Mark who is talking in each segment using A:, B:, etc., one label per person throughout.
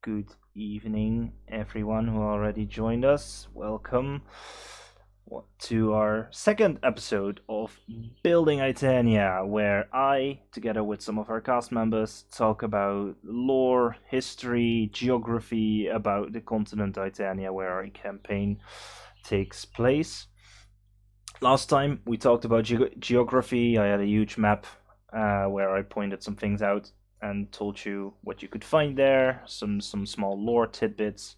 A: Good evening, everyone who already joined us. Welcome to our second episode of Building Aeternia, where I, together with some of our cast members, talk about lore, history, geography about the continent Aeternia, where our campaign takes place. Last time we talked about geography. I had a huge map where I pointed some things out and told you what you could find there, some small lore tidbits,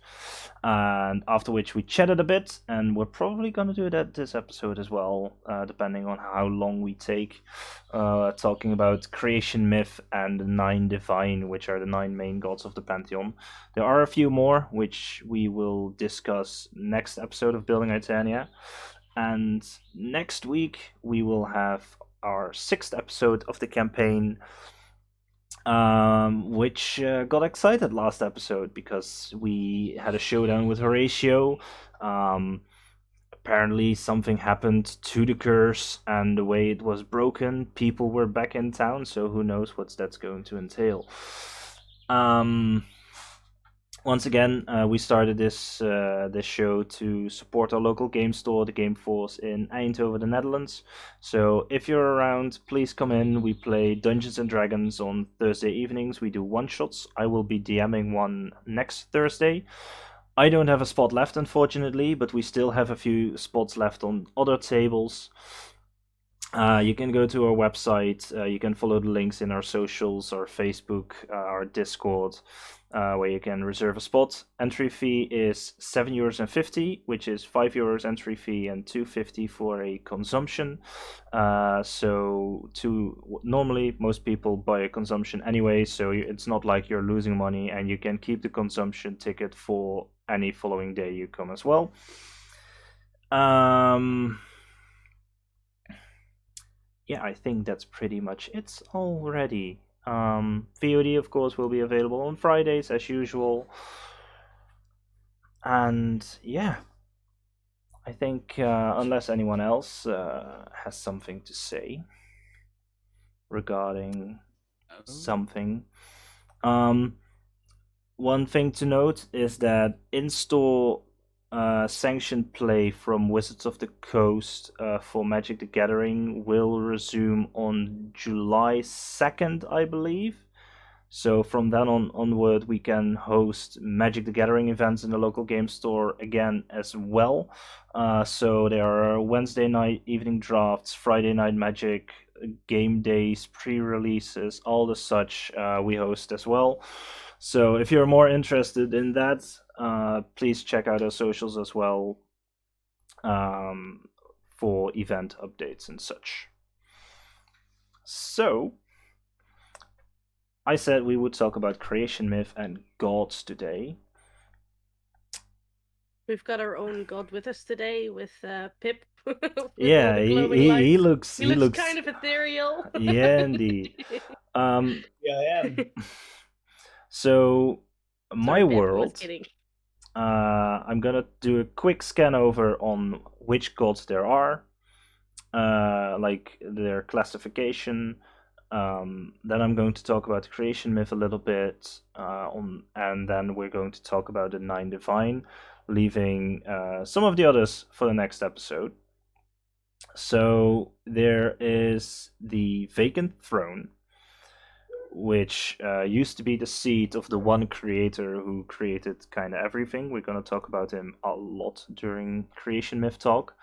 A: and after which we chatted a bit, and we're probably going to do that this episode as well, depending on how long we take, talking about creation myth and the nine divine, which are the nine main gods of the Pantheon. There are a few more, which we will discuss next episode of Building Aeternia, and next week we will have our sixth episode of the campaign, which got excited last episode because we had a showdown with Horatio. Apparently something happened to the curse, and the way it was broken, people were back in town, so who knows what that's going to entail. Once again, we started this show to support our local game store, the Game Force in Eindhoven, the Netherlands. So if you're around, please come in. We play Dungeons and Dragons on Thursday evenings. We do one-shots. I will be DMing one next Thursday. I don't have a spot left, unfortunately, but we still have a few spots left on other tables. You can go to our website. You can follow the links in our socials, our Facebook, our Discord, where you can reserve a spot. Entry fee is €7.50, which is €5 entry fee and €2.50 for a consumption. Normally most people buy a consumption anyway, so it's not like you're losing money, and you can keep the consumption ticket for any following day you come as well. Yeah, I think that's pretty much it already. VOD, of course, will be available on Fridays as usual. And yeah, I think unless anyone else has something to say regarding something. One thing to note is that in-store sanctioned play from Wizards of the Coast for Magic the Gathering will resume on July 2nd, I believe. So from then onward, we can host Magic the Gathering events in the local game store again as well. So there are Wednesday night evening drafts, Friday night Magic, game days, pre-releases, all the such we host as well. So if you're more interested in that, please check out our socials as well for event updates and such. So, I said we would talk about creation myth and gods today.
B: We've got our own god with us today, with Pip.
A: Yeah, he looks
B: kind of ethereal.
A: Yeah, indeed.
C: Yeah, I am.
A: So, my
B: Sorry, Pip, I was
A: world.
B: kidding.
A: I'm gonna do a quick scan over on which gods there are, like their classification. Then I'm going to talk about the creation myth a little bit, and then we're going to talk about the nine divine, leaving some of the others for the next episode. So there is the vacant throne, which used to be the seat of the one creator who created kind of everything. We're going to talk about him a lot during creation myth talk.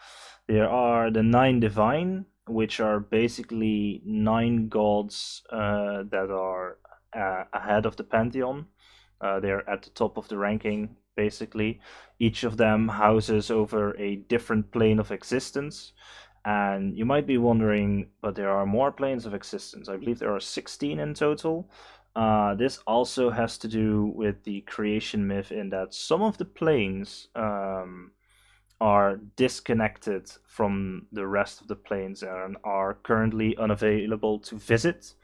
A: There are the nine divine, which are basically nine gods that are ahead of the Pantheon. They're at the top of the ranking, basically. Each of them houses over a different plane of existence. And you might be wondering, but there are more planes of existence. I believe there are 16 in total. This also has to do with the creation myth, in that some of the planes are disconnected from the rest of the planes and are currently unavailable to visit.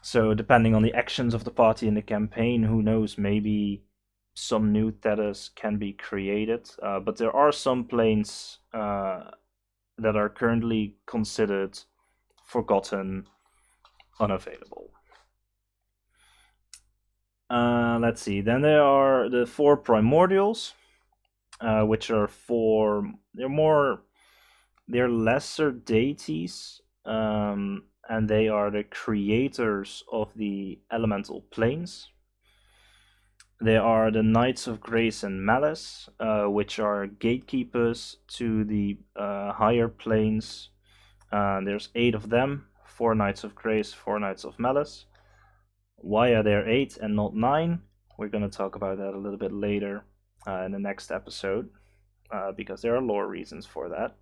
A: So depending on the actions of the party in the campaign, who knows, maybe some new tethers can be created. But there are some planes that are currently considered forgotten, unavailable. let's see. Then there are the 4 primordials, which are they're lesser deities, and they are the creators of the elemental planes. They are the Knights of Grace and Malice, which are gatekeepers to the higher planes. There's 8 of them, 4 Knights of Grace, 4 Knights of Malice. Why are there 8 and not 9? We're going to talk about that a little bit later in the next episode, because there are lore reasons for that.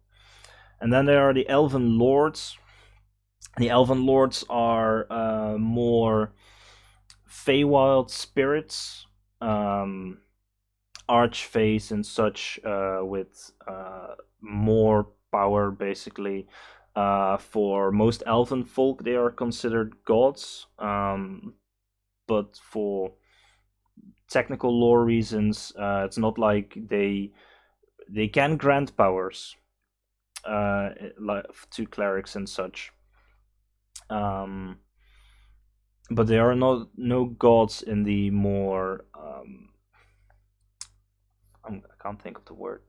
A: And then there are the Elven Lords. The Elven Lords are more Feywild spirits, archface and such, with more power, basically. For most elven folk, they are considered gods, but for technical lore reasons, it's not like they can grant powers to clerics and such. But there are no gods in the more I can't think of the word.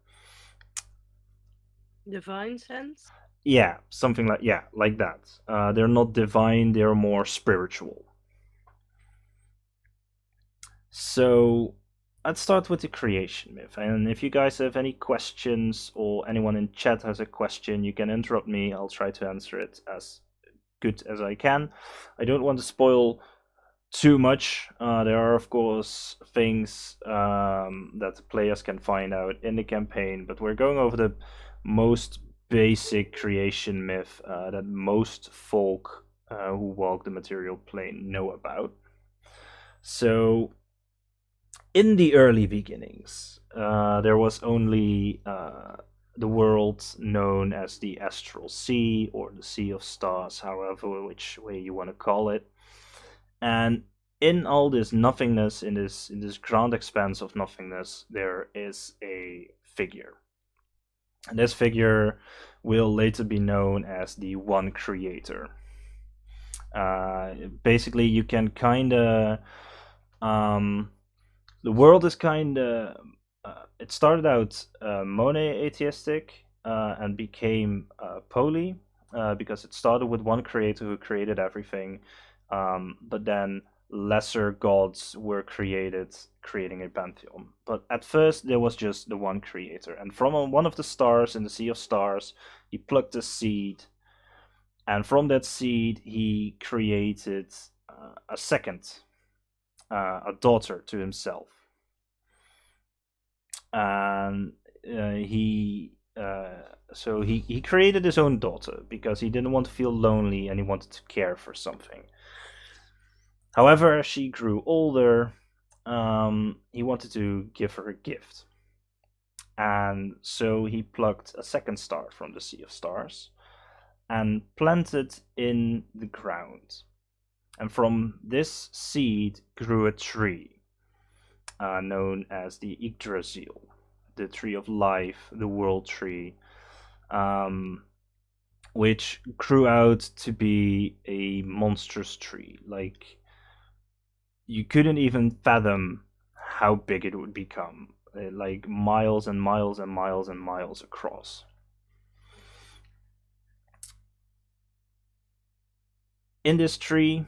B: Divine sense?
A: Yeah, something like that. They're not divine, they're more spiritual. So let's start with the creation myth. And if you guys have any questions, or anyone in chat has a question, you can interrupt me. I'll try to answer it as good as I can. I don't want to spoil too much. There are, of course, things that the players can find out in the campaign, but we're going over the most basic creation myth that most folk who walk the material plane know about. So, in the early beginnings, there was only the world known as the Astral Sea, or the Sea of Stars, however which way you want to call it. And in all this nothingness, in this grand expanse of nothingness, there is a figure. And this figure will later be known as the One Creator. Basically, you can kind of... the world is kind of... it started out monotheistic and became poly, because it started with one creator who created everything, but then lesser gods were created, creating a pantheon. But at first there was just the one creator, and from one of the stars in the Sea of Stars, he plucked a seed, and from that seed he created a second, a daughter to himself. And he created his own daughter because he didn't want to feel lonely and he wanted to care for something. However, as she grew older, he wanted to give her a gift. And so he plucked a second star from the Sea of Stars and planted in the ground. And from this seed grew a tree known as the Yggdrasil, the tree of life, the world tree, which grew out to be a monstrous tree. Like, you couldn't even fathom how big it would become, like miles and miles and miles and miles across. In this tree,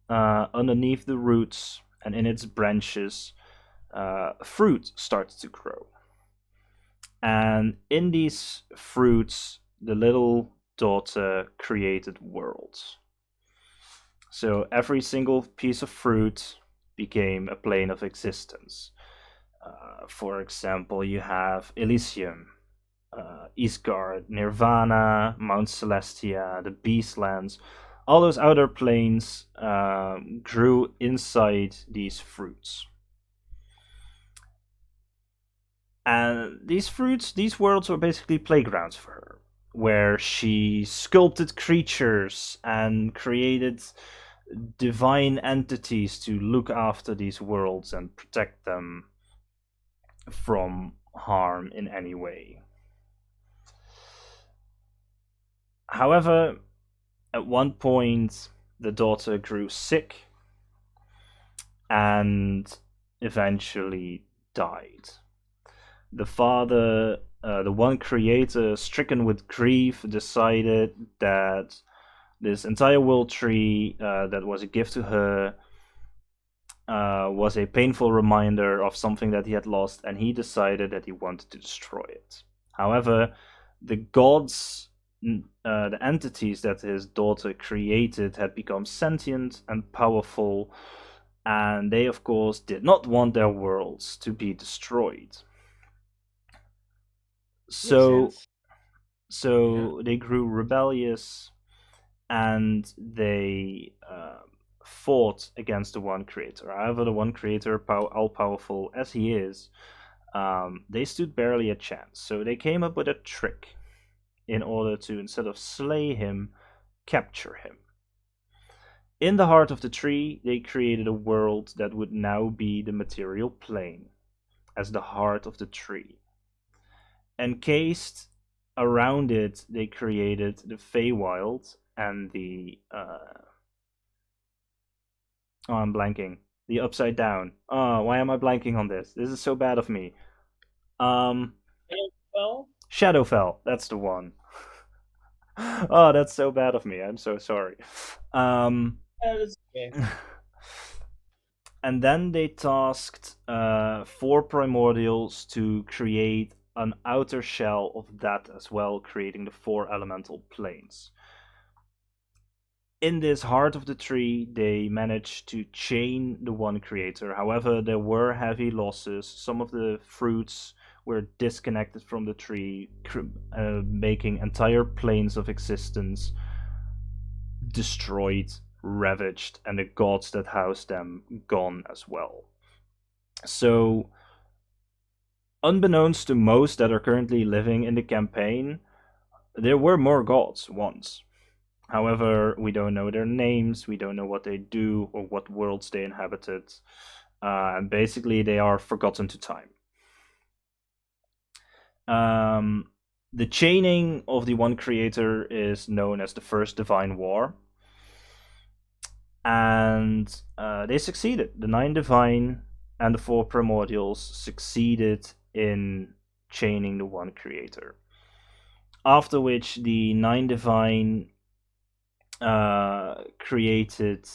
A: underneath the roots and in its branches, fruit starts to grow. And in these fruits, the little daughter created worlds. So every single piece of fruit became a plane of existence. For example, you have Elysium, Isgard, Nirvana, Mount Celestia, the Beastlands. All those outer planes grew inside these fruits. And these fruits, these worlds were basically playgrounds for her, where she sculpted creatures and created divine entities to look after these worlds and protect them from harm in any way. However, at one point, the daughter grew sick, and eventually died. The father, the one creator, stricken with grief, decided that this entire world tree that was a gift to her was a painful reminder of something that he had lost, and he decided that he wanted to destroy it. However, the gods, the entities that his daughter created, had become sentient and powerful, and they, of course, did not want their worlds to be destroyed. So they grew rebellious, and they fought against the One Creator. However, the One Creator, all-powerful as he is, they stood barely a chance. So they came up with a trick in order to, instead of slay him, capture him. In the heart of the tree, they created a world that would now be the material plane, as the heart of the tree. Encased around it, they created the Feywild and the I'm blanking. The Upside Down. Oh, why am I blanking on this? This is so bad of me. Shadowfell. That's the one. Oh, that's so bad of me. I'm so sorry.
C: That's okay.
A: And then they tasked 4 primordials to create an outer shell of that as well, creating the 4 elemental planes. In this heart of the tree, they managed to chain the One Creator. However, there were heavy losses. Some of the fruits were disconnected from the tree, making entire planes of existence destroyed, ravaged, and the gods that housed them gone as well. So, unbeknownst to most that are currently living in the campaign, there were more gods once. However, we don't know their names, we don't know what they do or what worlds they inhabited, and basically they are forgotten to time. The chaining of the One Creator is known as the First Divine War, and they succeeded. The 9 Divine and the 4 Primordials succeeded in chaining the One Creator. After which the 9 Divine created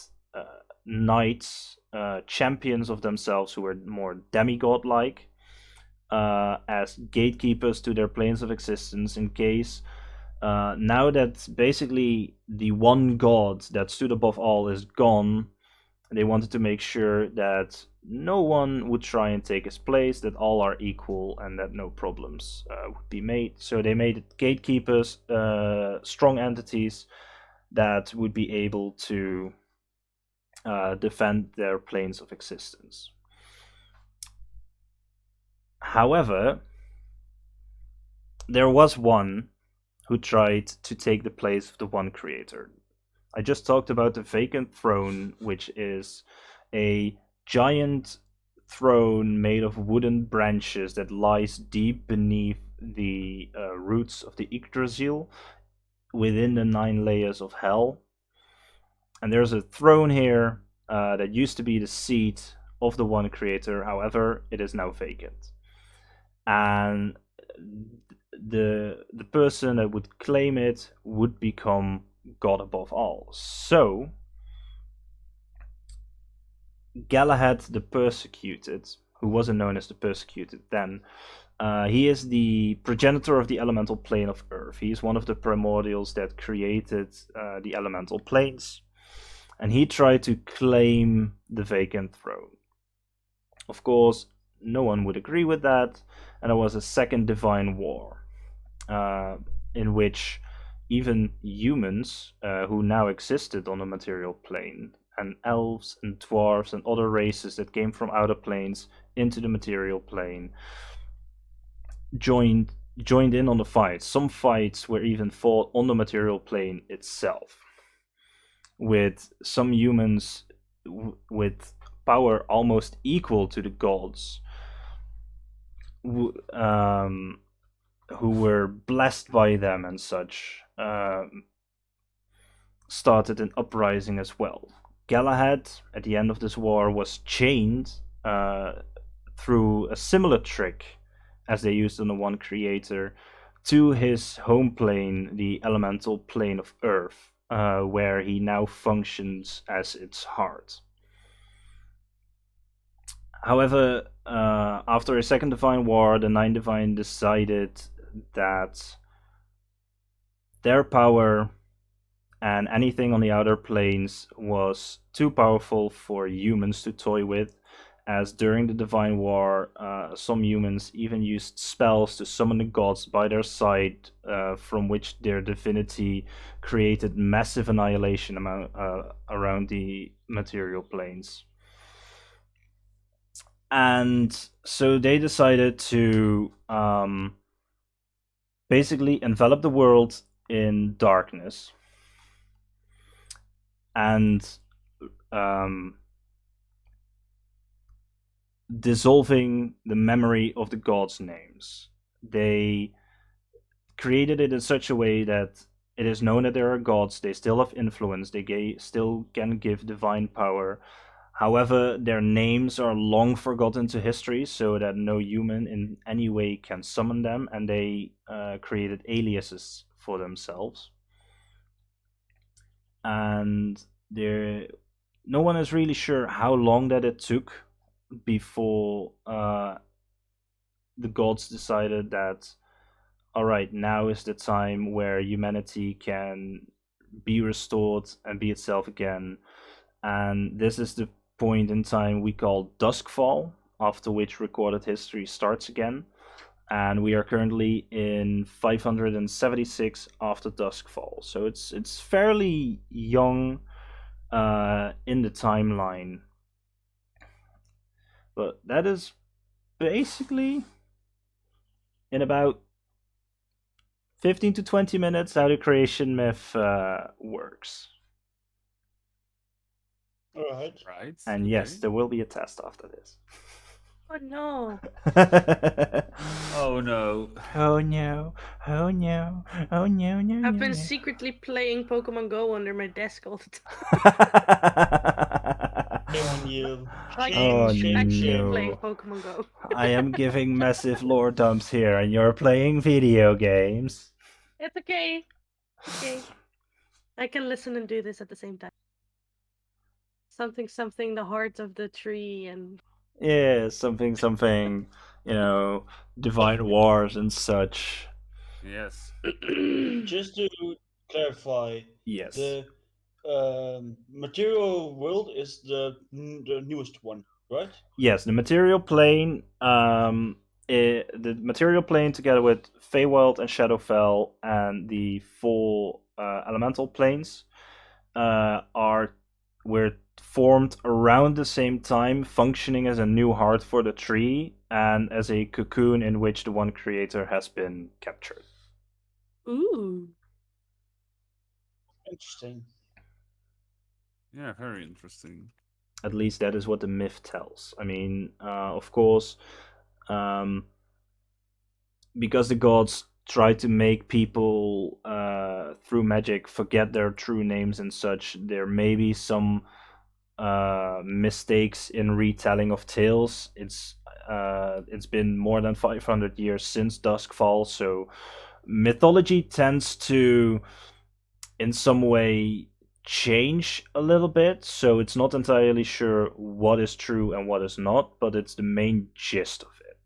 A: knights, champions of themselves who were more demigod-like, as gatekeepers to their planes of existence, in case now that basically the one god that stood above all is gone, they wanted to make sure that no one would try and take his place, that all are equal, and that no problems would be made. So they made gatekeepers, strong entities that would be able to defend their planes of existence. However, there was one who tried to take the place of the One Creator. I just talked about the vacant throne, which is a giant throne made of wooden branches that lies deep beneath the roots of the Yggdrasil, within the 9 layers of hell. And there's a throne here that used to be the seat of the One Creator. However, it is now vacant. And the person that would claim it would become God above all. So Galahad the Persecuted, who wasn't known as the Persecuted then, he is the progenitor of the elemental plane of Earth. He is one of the primordials that created the elemental planes, and he tried to claim the vacant throne. Of course, no one would agree with that, and there was a second divine war, in which even humans who now existed on the material plane, and elves and dwarves and other races that came from outer planes into the material plane, joined in on the fights. Some fights were even fought on the material plane itself, with some humans with power almost equal to the gods, who were blessed by them and such, started an uprising as well. Galahad, at the end of this war, was chained through a similar trick as they used on the One Creator to his home plane, the elemental plane of Earth, where he now functions as its heart. However, after a second Divine War, the Nine Divine decided that their power and anything on the outer planes was too powerful for humans to toy with, as during the Divine War, some humans even used spells to summon the gods by their side, from which their divinity created massive annihilation around the material planes. And so they decided to basically envelop the world in darkness and dissolving the memory of the gods' names. They created it in such a way that it is known that there are gods, they still have influence, they still can give divine power. However, their names are long forgotten to history, so that no human in any way can summon them, and they created aliases for themselves. And no one is really sure how long that it took before the gods decided that, all right, now is the time where humanity can be restored and be itself again. And this is the point in time we call Duskfall, after which recorded history starts again. And we are currently in 576 after Duskfall, so it's fairly young in the timeline. But that is basically, in about 15 to 20 minutes, how the creation myth works.
C: Alright.
D: Right.
A: And
D: okay.
A: yes, there will be a test after this.
B: Oh no.
D: Oh no.
A: Oh no. Oh no. Oh no, no,
B: I've
A: no,
B: been
A: no.
B: secretly playing Pokemon Go under my desk all the time.
C: Shame on you.
B: Like,
A: Oh
B: actually
A: no.
B: playing Pokemon Go.
A: I am giving massive lore dumps here, and you're playing video games.
B: It's okay. Okay. I can listen and do this at the same time. Something, the heart of the tree and
A: Yeah, something, divine wars and such.
D: Yes.
C: Just to clarify,
A: Yes.
C: the material world is the newest one, right?
A: Yes, the material plane, the material plane together with Feywild and Shadowfell and the four elemental planes were formed around the same time, functioning as a new heart for the tree and as a cocoon in which the One Creator has been captured.
B: Ooh.
C: Interesting.
D: Yeah, very interesting.
A: At least that is what the myth tells. I mean, of course, because the gods try to make people through magic forget their true names and such, there may be some mistakes in retelling of tales. It's been more than 500 years since Duskfall, so mythology tends to, in some way, change a little bit. So it's not entirely sure what is true and what is not, but it's the main gist of it.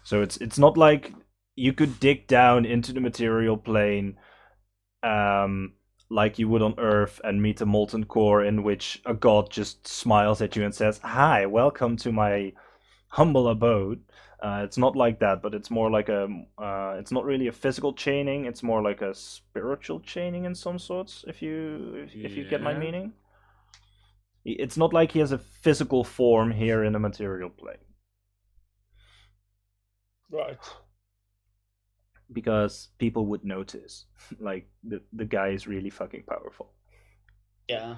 A: So it's not like you could dig down into the material plane, like you would on Earth, and meet a molten core in which a god just smiles at you and says, "Hi, welcome to my humble abode." It's not like that, but it's more like it's not really a physical chaining. It's more like a spiritual chaining in some sorts. If you get my
D: Yeah.
A: meaning, it's not like he has a physical form here in the material plane.
C: Right.
A: Because people would notice, like the guy is really fucking powerful.
C: Yeah.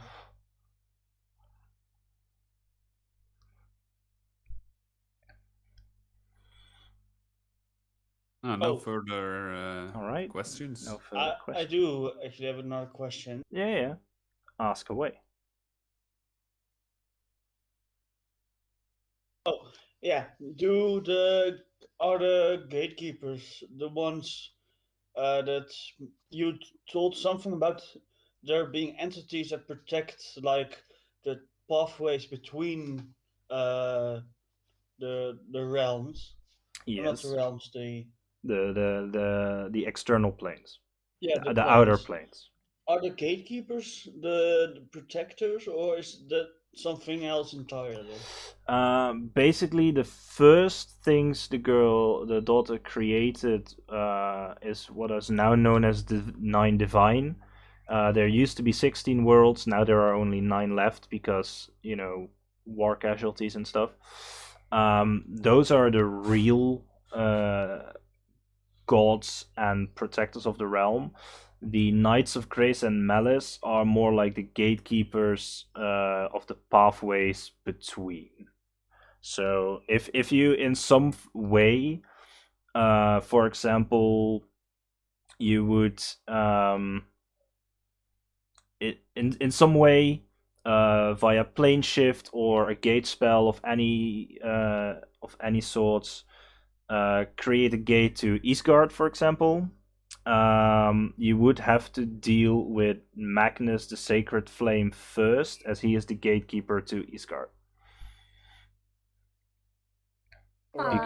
D: No further
A: All right.
D: questions.
A: No further
C: I
A: questions.
C: do actually have another question.
A: Yeah. Ask away.
C: Oh, yeah. Are the gatekeepers the ones that you told something about there being entities that protect like the pathways between uh the realms? Or not the
A: Yes,
C: realms, the
A: the external planes,
C: yeah, the
A: the outer
C: planes.
A: planes.
C: Are the gatekeepers the protectors, or is that something else entirely?
A: Basically, the first things the daughter created, is what is now known as the Nine Divine. There used to be 16 worlds. Now there are only 9 left because war casualties and stuff. Those are the real gods and protectors of the realm. The Knights of Grace and Malice are more like the gatekeepers of the pathways between. So if you in some way, for example, you would in some way, via plane shift or a gate spell of any sorts, create a gate to Eastgard, for example, you would have to deal with Magnus the Sacred Flame first, as he is the gatekeeper to Eastgard.
C: Right.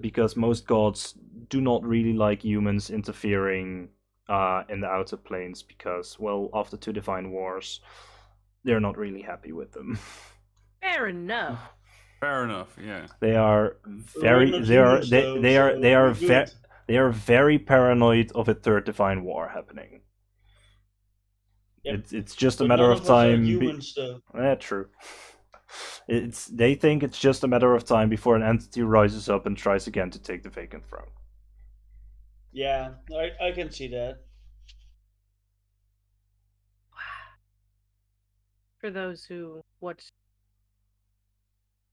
A: Because most gods do not really like humans interfering in the outer planes, because, well, after 2 divine wars, they're not really happy with them.
B: Fair enough.
D: Fair enough. Yeah.
A: They are
C: We're
A: very
C: not humans, though, so we're good.
A: they are very paranoid of a 3rd divine war happening.
C: Yep.
A: It's just a
C: But
A: matter
C: none
A: of
C: of us are
A: time.
C: humans, though.
A: True. They think it's just a matter of time before an entity rises up and tries again to take the vacant throne.
C: Yeah, I can see that.
B: For those who watch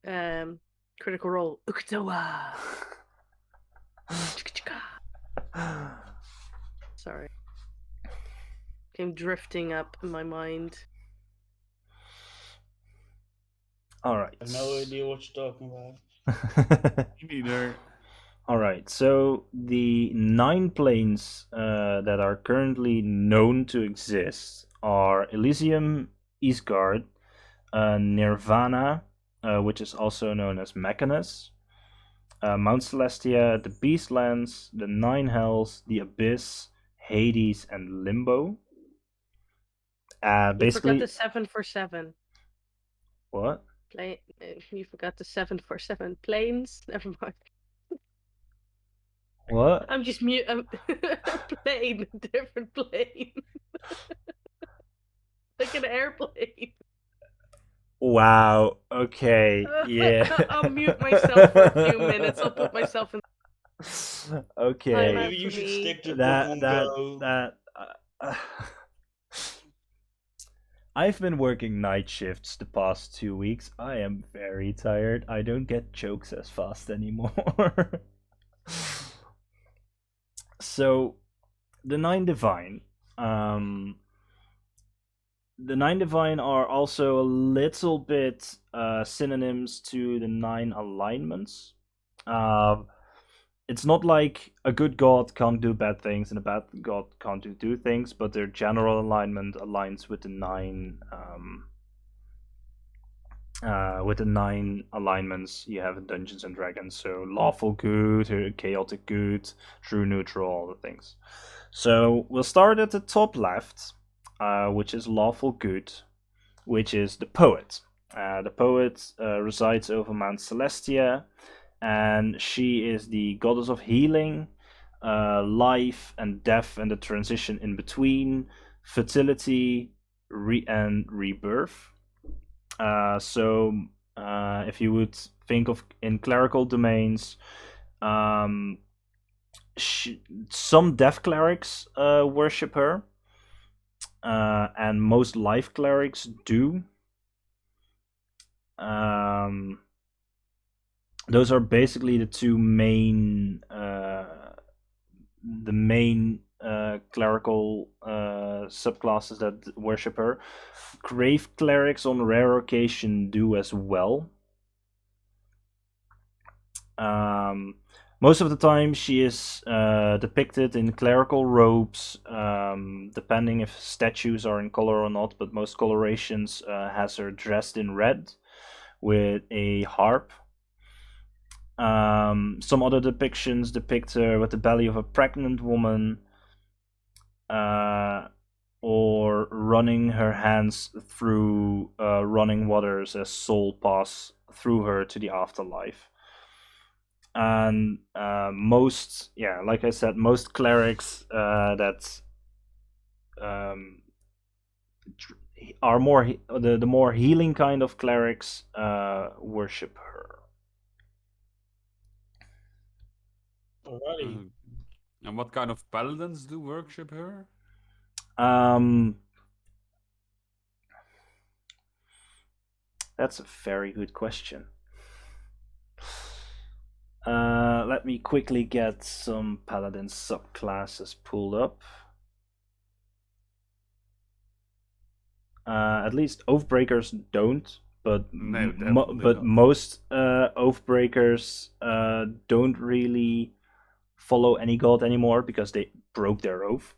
B: Critical Role, Ukutawa. Sorry. Came drifting up in my mind.
A: All right.
C: I have no idea what you're talking about.
D: Me neither.
A: All right. So the 9 planes that are currently known to exist are Elysium, Eastgard, Nirvana, which is also known as Mechanus, Mount Celestia, the Beastlands, the 9 Hells, the Abyss, Hades, and Limbo.
B: You
A: Basically,
B: forgot the 747.
A: what?
B: You forgot the 747 planes. Never mind.
A: What?
B: I'm just mute. Plane, different plane. Like an airplane.
A: Wow. Okay. Yeah.
B: I'll mute myself for a few minutes. I'll put myself in.
A: Okay.
B: Time out
C: Maybe you
B: for
C: should
B: me.
C: stick to
A: that
C: Pokemon
A: that
C: Go.
A: that I've been working night shifts the past 2 weeks. I am very tired. I don't get jokes as fast anymore. So, the 9 Divine. The 9 Divine are also a little bit synonyms to the 9 alignments. It's not like a good god can't do bad things and a bad god can't do things, but their general alignment aligns with the 9 alignments you have in Dungeons and Dragons. So lawful good, chaotic good, true neutral, all the things. So we'll start at the top left, which is lawful good, which is the poet. The poet resides over Mount Celestia, and she is the goddess of healing, life and death, and the transition in between, fertility, and rebirth. If you would think of in clerical domains, some death clerics worship her, and most life clerics do. Those are basically the two main, clerical subclasses that worship her. Grave clerics on rare occasion do as well. Most of the time, she is depicted in clerical robes, depending if statues are in color or not. But most colorations has her dressed in red with a harp. Some other depictions depict her with the belly of a pregnant woman, or running her hands through running waters as soul pass through her to the afterlife. And most, like I said, most clerics that are more the more healing kind of clerics worship her.
C: Alrighty.
D: And what kind of paladins do worship her?
A: That's a very good question. Let me quickly get some paladin subclasses pulled up. At least Oathbreakers don't, but
D: No,
A: but
D: not.
A: most Oathbreakers don't really follow any god anymore because they broke their oath.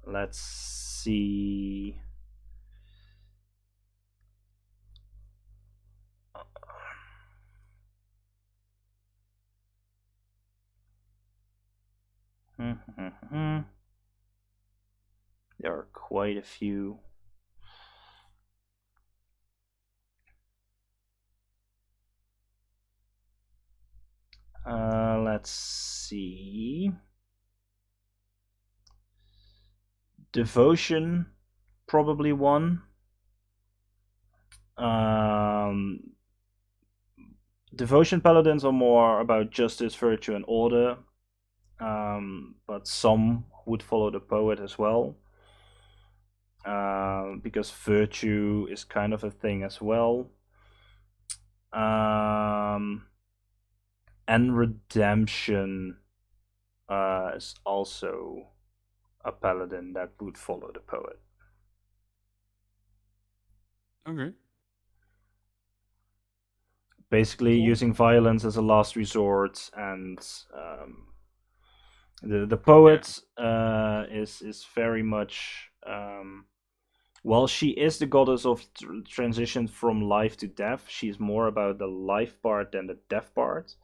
A: Let's see. There are quite a few. Let's see. Devotion, probably one. Devotion paladins are more about justice, virtue, and order, but some would follow the poet as well, because virtue is kind of a thing as well. And redemption is also a paladin that would follow the poet.
D: Okay.
A: Basically,
C: Cool.
A: using violence as a last resort, and the poet is very much while she is the goddess of transition from life to death, she's more about the life part than the death part.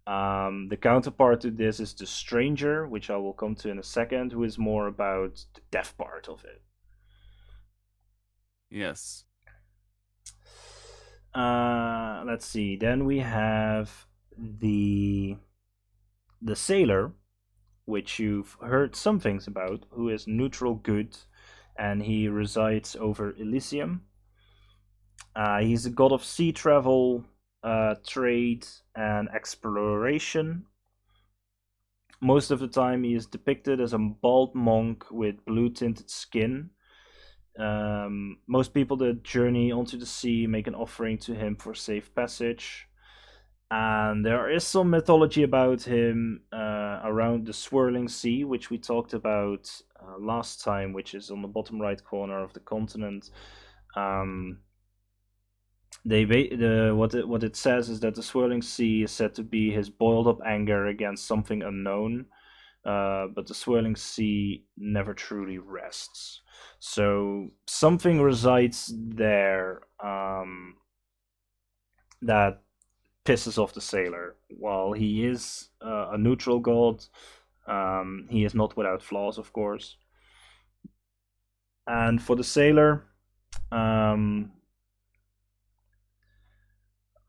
A: The counterpart to this is the stranger, which I will come to in a second, who is more about the death part of it.
D: Yes.
A: Let's see. Then we have the sailor, which you've heard some things about, who is neutral good, and he resides over Elysium. He's a god of sea travel, trade, and exploration. Most of the time, he is depicted as a bald monk with blue-tinted skin. Most people that journey onto the sea make an offering to him for safe passage. And there is some mythology about him around the swirling sea, which we talked about last time, which is on the bottom right corner of the continent. What it says is that the swirling sea is said to be his boiled up anger against something unknown, but the swirling sea never truly rests. So something resides there that pisses off the sailor. While he is a neutral god, he is not without flaws, of course. And for the sailor,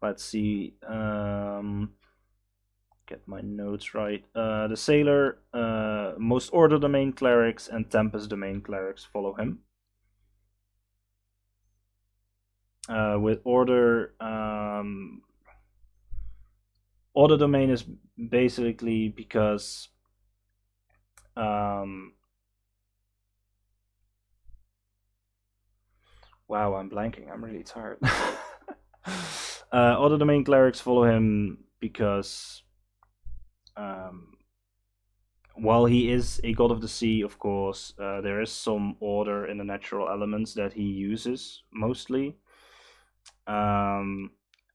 A: let's see. Get my notes right. The sailor, most order domain clerics and tempest domain clerics follow him. With order, order domain is basically because wow, I'm blanking. I'm really tired. Order domain clerics follow him because while he is a god of the sea, of course, there is some order in the natural elements that he uses mostly.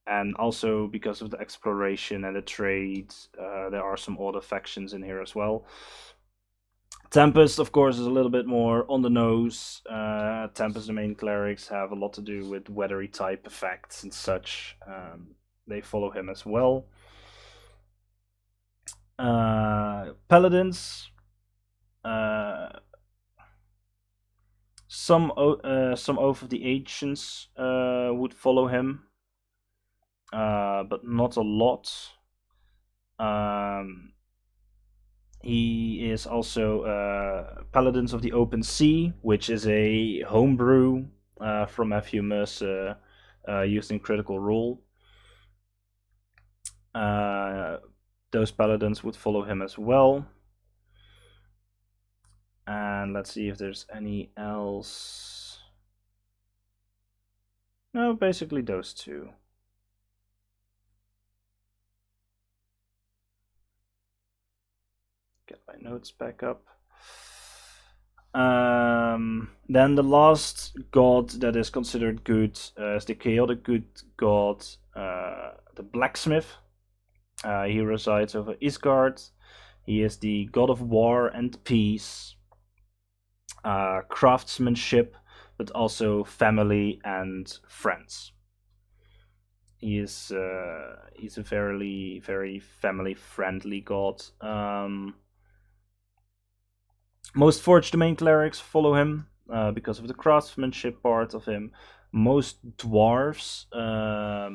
A: And also because of the exploration and the trade, there are some other factions in here as well. Tempest, of course, is a little bit more on the nose. Tempest, the main clerics, have a lot to do with weathery type effects and such. They follow him as well. Paladins, some Oath of the Ancients would follow him, but not a lot. He is also Paladins of the Open Sea, which is a homebrew from Matthew Mercer used in Critical Role. Those Paladins would follow him as well. And let's see if there's any else. No, basically those two. Get my notes back up. Then the last god that is considered good is the chaotic good god, the blacksmith. He resides over Isgard. He is the god of war and peace, craftsmanship, but also family and friends. He's a very family friendly god. Most Forge Domain clerics follow him because of the craftsmanship part of him. Most dwarves, not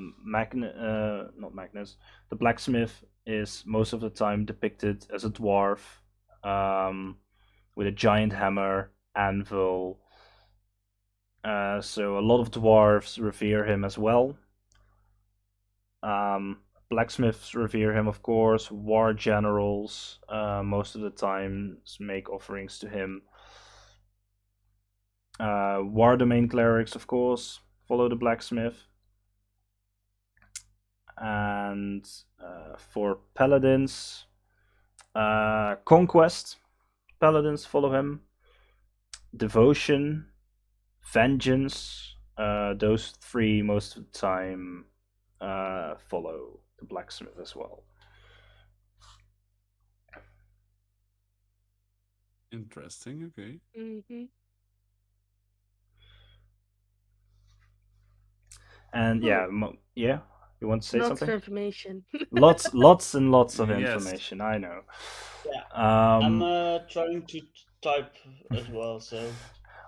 A: Magnus, the blacksmith is most of the time depicted as a dwarf with a giant hammer, anvil. So a lot of dwarves revere him as well. Blacksmiths revere him, of course. War generals most of the time make offerings to him. War domain clerics, of course, follow the blacksmith. And for paladins, conquest paladins follow him. Devotion, vengeance, those three most of the time follow the blacksmith as well.
D: Interesting. Okay.
B: Mm-hmm.
A: And yeah, you want to say
B: Lots
A: something?
B: of information.
A: lots and lots of
D: Yes.
A: information. I know.
C: Yeah.
A: Um,
C: I'm trying to type as well, so.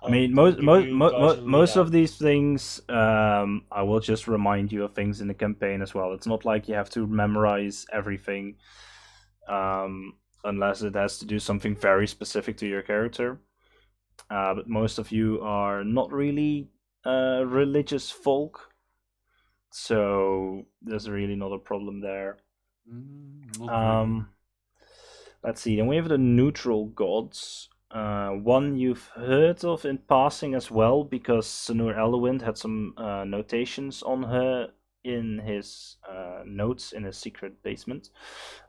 A: I mean,
C: I'll give you guys a
A: most of
C: readout.
A: these things, I will just remind you of things in the campaign as well. It's not like you have to memorize everything, unless it has to do something very specific to your character. But most of you are not really religious folk, so there's really not a problem there.
D: Not really.
A: Let's see. Then we have the neutral gods. One you've heard of in passing as well, because Sanur Elwind had some notations on her in his notes in his secret basement,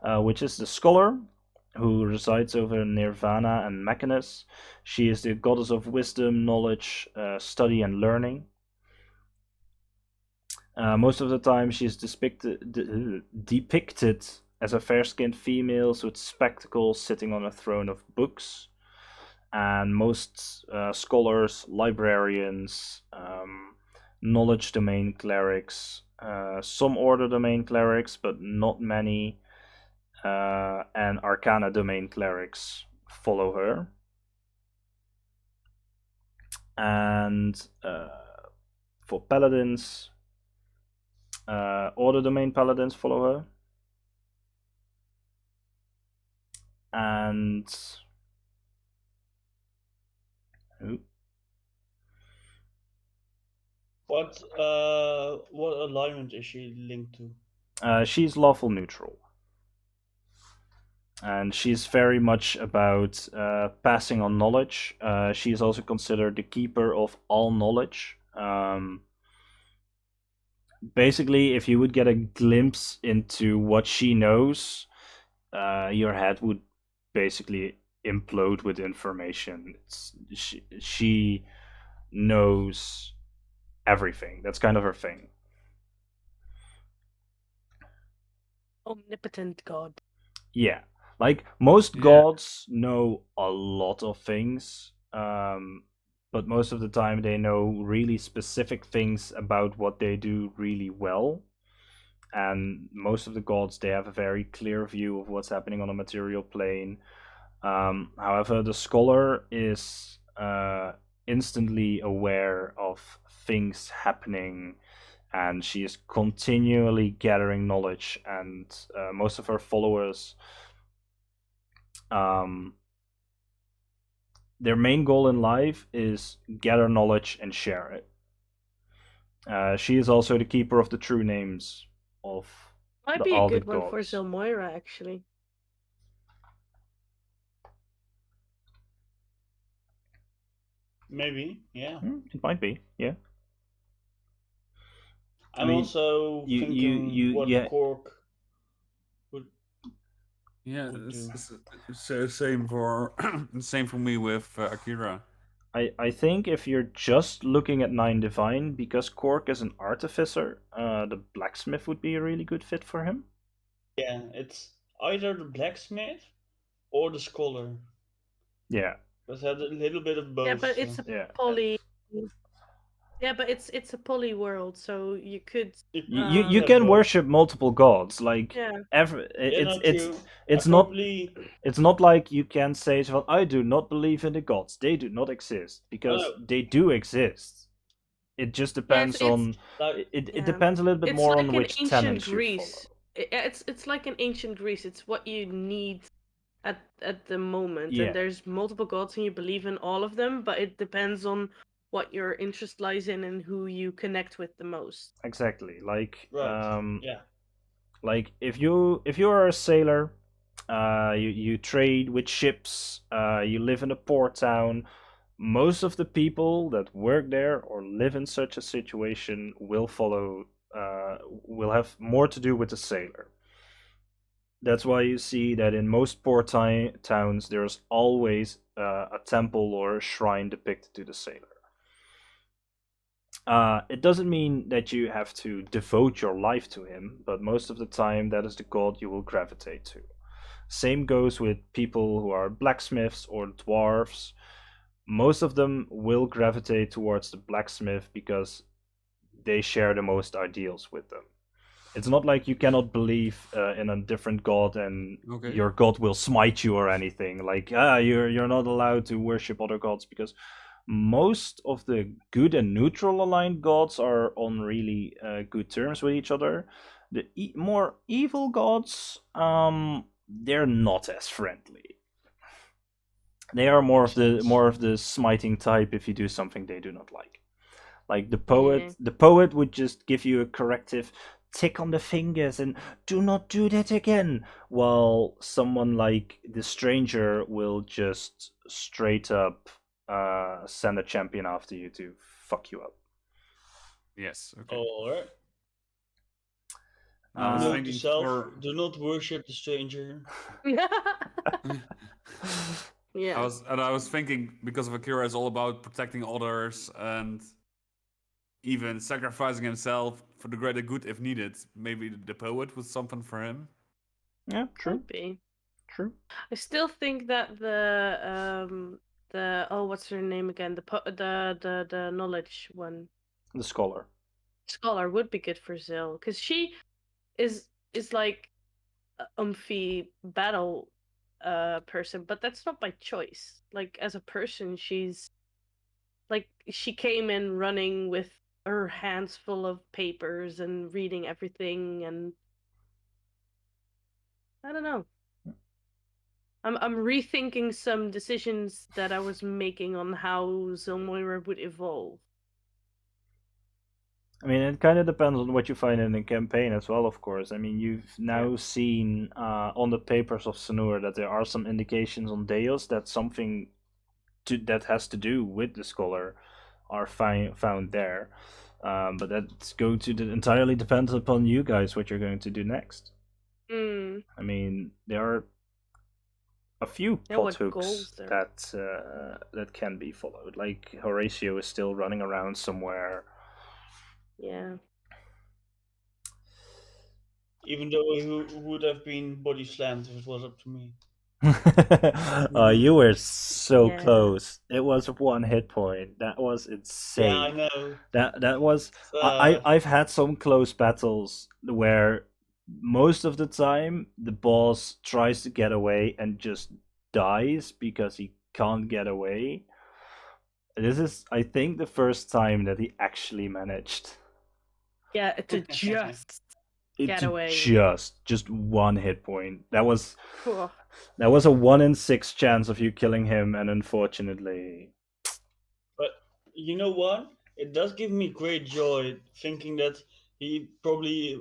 A: which is the scholar, who resides over Nirvana and Mechanus. She is the goddess of wisdom, knowledge, study, and learning. Most of the time, she is depicted as a fair-skinned female with spectacles sitting on a throne of books. And most scholars, librarians, knowledge domain clerics, some order domain clerics, but not many, and arcana domain clerics follow her. And for paladins, order domain paladins follow her. And
C: What alignment is she linked to?
A: she's lawful neutral. And she's very much about passing on knowledge. She is also considered the keeper of all knowledge. Basically, if you would get a glimpse into what she knows, your head would basically implode with information. She knows everything. That's kind of her thing.
B: Omnipotent god.
A: Yeah, like most
D: Yeah.
A: gods know a lot of things, but most of the time they know really specific things about what they do really well. And most of the gods, they have a very clear view of what's happening on a material plane. However, the scholar is instantly aware of things happening, and she is continually gathering knowledge. And most of her followers, um, their main goal in life is gather knowledge and share it. She is also the keeper of the true names of
B: Might be a
A: all the
B: good one for
A: gods.
B: Zilmoira, actually.
C: Maybe, yeah.
A: It might be, yeah.
C: I'm
A: mean,
C: also thinking what
A: yeah.
C: Cork would
D: Yeah,
C: would do.
D: it's same for same for me with Akira.
A: I think if you're just looking at Nine Divine, because Cork is an artificer, the blacksmith would be a really good fit for him.
C: Yeah, it's either the blacksmith or the scholar.
A: Yeah,
C: But had a little bit of both.
B: Yeah, but it's a
A: yeah.
B: poly. Yeah, but it's a poly world, so you could.
A: You
C: have
A: can
C: both.
A: worship multiple gods. Like
B: Yeah.
C: Yeah,
A: it's
C: not true.
A: it's
C: I
A: not
C: probably
A: it's not like you can say, well, I do not believe in the gods. They do not exist, because
C: no,
A: they do exist. It just
B: Yeah,
A: depends
B: it's
A: on
C: like
A: it
B: yeah.
A: depends a little bit
B: It's
A: more
B: like
A: on
B: in
A: which
B: ancient
A: tenets you
B: Greece.
A: follow.
B: It's like in ancient Greece. It's what you need at the moment, and
A: Yeah,
B: there's multiple gods, and you believe in all of them. But it depends on what your interest lies in and who you connect with the most.
A: exactly.
C: right. Yeah.
A: Like if you are a sailor, you trade with ships, you live in a port town. Most of the people that work there or live in such a situation will follow, will have more to do with the sailor. That's why you see that in most port towns there's always a temple or a shrine depicted to the sailor. It doesn't mean that you have to devote your life to him, but most of the time that is the god you will gravitate to. Same goes with people who are blacksmiths or dwarves. Most of them will gravitate towards the blacksmith because they share the most ideals with them. It's not like you cannot believe in a different god and
D: Okay.
A: your god will smite you or anything. Like you're not allowed to worship other gods, because most of the good and neutral aligned gods are on really good terms with each other. The more evil gods, they're not as friendly. They are
C: Makes sense.
A: more of the smiting type if you do something they do not like. Like
B: Yeah.
A: the poet would just give you a corrective tick on the fingers and do not do that again, while someone like the stranger will just straight up send a champion after you to fuck you up.
D: Yes. Okay.
C: Alright.
D: I was
C: Note to
D: thinking
C: self:
D: for.
C: do not worship the stranger.
B: Yeah.
D: I was thinking, because of Akira is all about protecting others and even sacrificing himself for the greater good if needed. Maybe the poet was something for him.
A: Yeah, true,
B: Could be.
A: true.
B: I still think that the oh, what's her name again? The knowledge one.
A: The scholar.
B: Scholar would be good for Zill, because she is like a umphy battle person, but that's not by choice. Like, as a person, she's like, she came in running with her hands full of papers and reading everything, and I don't know. I'm rethinking some decisions that I was making on how Zilmoira would evolve.
A: I mean, it kind of depends on what you find in the campaign as well, of course. I mean, you've now seen on the papers of Senur that there are some indications on Deos that something that has to do with the scholar are found there. But that's going to entirely depend upon you guys what you're going to do next.
B: Mm.
A: I mean, there are a few
B: Yeah,
A: plot
B: what
A: hooks
B: goals there?
A: that can be followed. Like Horatio is still running around somewhere.
B: Yeah.
C: even though he would have been body slammed if it was up to me.
A: You were so
B: Yeah.
A: close. It was 1 hit point. That was
C: Yeah, I
A: insane.
C: know.
A: That was.
C: Uh,
A: I've had some close battles where most of the time the boss tries to get away and just dies because he can't get away. This is, I think, the first time that he actually managed
B: Yeah, to just
A: it
B: get
A: to
B: away.
A: just 1 hit point. That was
B: Oh,
A: a 1 in 6 chance of you killing him, and unfortunately,
C: but you know what? It does give me great joy thinking that he probably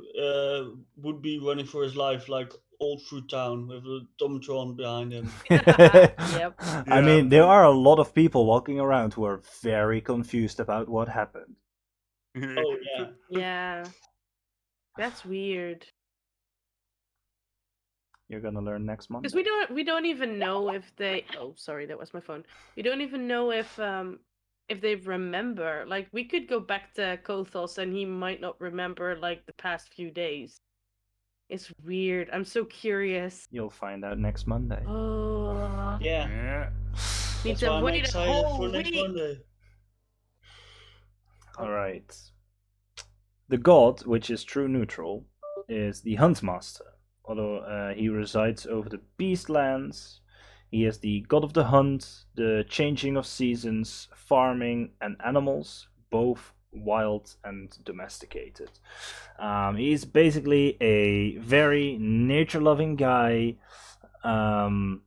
C: would be running for his life like all through town with a Tomatron behind him.
B: Yep.
A: I
D: Yeah.
A: mean, there are a lot of people walking around who are very confused about what happened.
C: Oh yeah.
B: Yeah. That's weird.
A: You're gonna learn next Monday.
B: Because we don't even know if they. Oh, sorry, that was my phone. We don't even know if they remember. Like, we could go back to Kothos and he might not remember like the past few days. It's weird. I'm so curious.
A: You'll find out next Monday.
B: Oh,
C: Yeah.
D: Yeah.
B: need
C: That's
B: to
C: why I'm
B: wait a
C: excited
B: whole
C: for next
B: week.
C: Monday.
A: All right. The god, which is true neutral, is the Huntmaster. Although he resides over the Beastlands, he is the god of the hunt, the changing of seasons, farming, and animals, both wild and domesticated. He's basically a very nature-loving guy. However,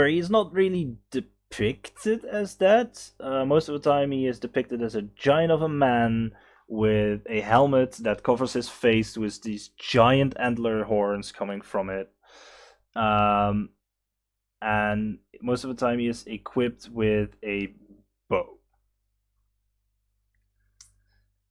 A: he's not really depicted as that. Most of the time, he is depicted as a giant of a man with a helmet that covers his face with these giant antler horns coming from it. And most of the time, he is equipped with a bow.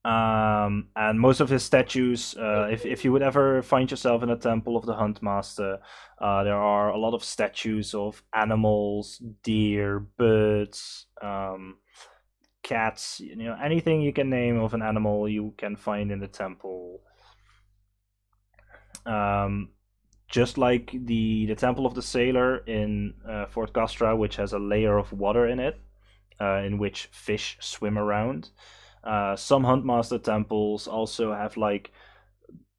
A: And most of his statues, if you would ever find yourself in a temple of the Huntmaster, there are a lot of statues of animals, deer, birds, cats, anything you can name of an animal you can find in the temple. Just like the Temple of the Sailor in Fort Castra, which has a layer of water in it, in which fish swim around. Some Huntmaster temples also have like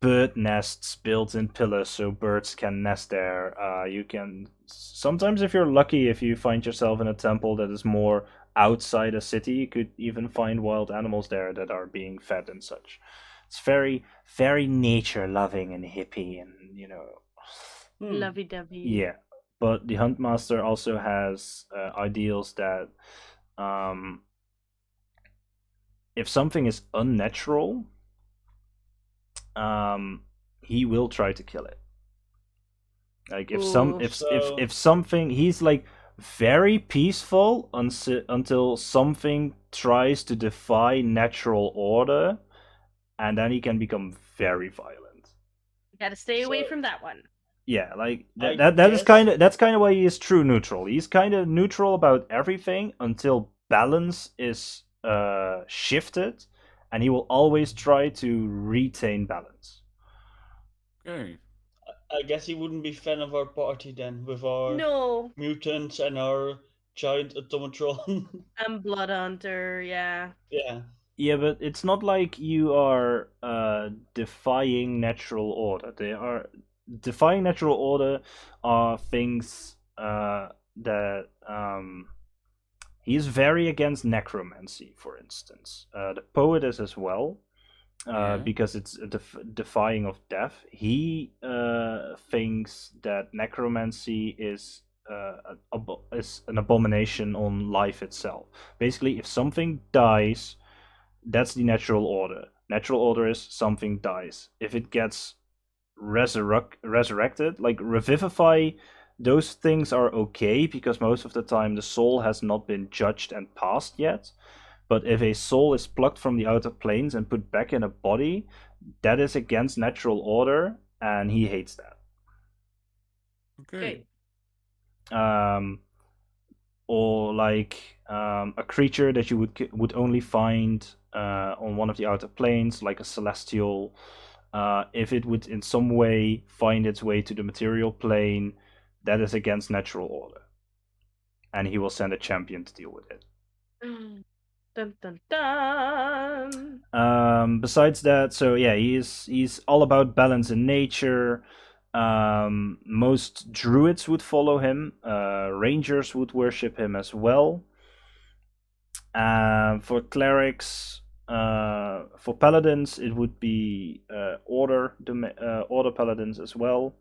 A: bird nests built in pillars so birds can nest there. You can sometimes, if you're lucky, if you find yourself in a temple that is more outside a city, you could even find wild animals there that are being fed and such. It's very, very nature loving and hippie, and
B: Lovey-dovey.
A: yeah. But the Huntmaster also has ideals that if something is unnatural, he will try to kill it. Like if something, he's like very peaceful until something tries to defy natural order, and then he can become very violent.
B: Gotta stay away from that one.
A: Yeah, like
C: I
A: that's
C: guess-
A: kind of why he is true neutral. He's kind of neutral about everything until balance is shifted, and he will always try to retain balance.
D: Okay.
C: I guess he wouldn't be fan of our party then, with our
B: No,
C: mutants and our giant automatron.
B: I'm Blood Hunter. Yeah.
C: yeah.
A: Yeah, but it's not like you are defying natural order. They are defying natural order are things that he is very against necromancy, for instance. The poet is as well,
D: Yeah.
A: because it's a defying of death. He thinks that necromancy is an abomination on life itself. Basically, if something dies, that's the natural order. Natural order is something dies. If it gets resurrected, like revivify, those things are okay because most of the time the soul has not been judged and passed yet. But if a soul is plucked from the outer planes and put back in a body, that is against natural order, and he hates that.
D: Okay.
A: Or like a creature that you would only find on one of the outer planes, like a celestial. if it would in some way find its way to the material plane, that is against natural order. And he will send a champion to deal with it.
B: Dun dun dun.
A: Besides that, so yeah, he's all about balance in nature. Most druids would follow him. Rangers would worship him as well. For clerics, for paladins, it would be order paladins as well.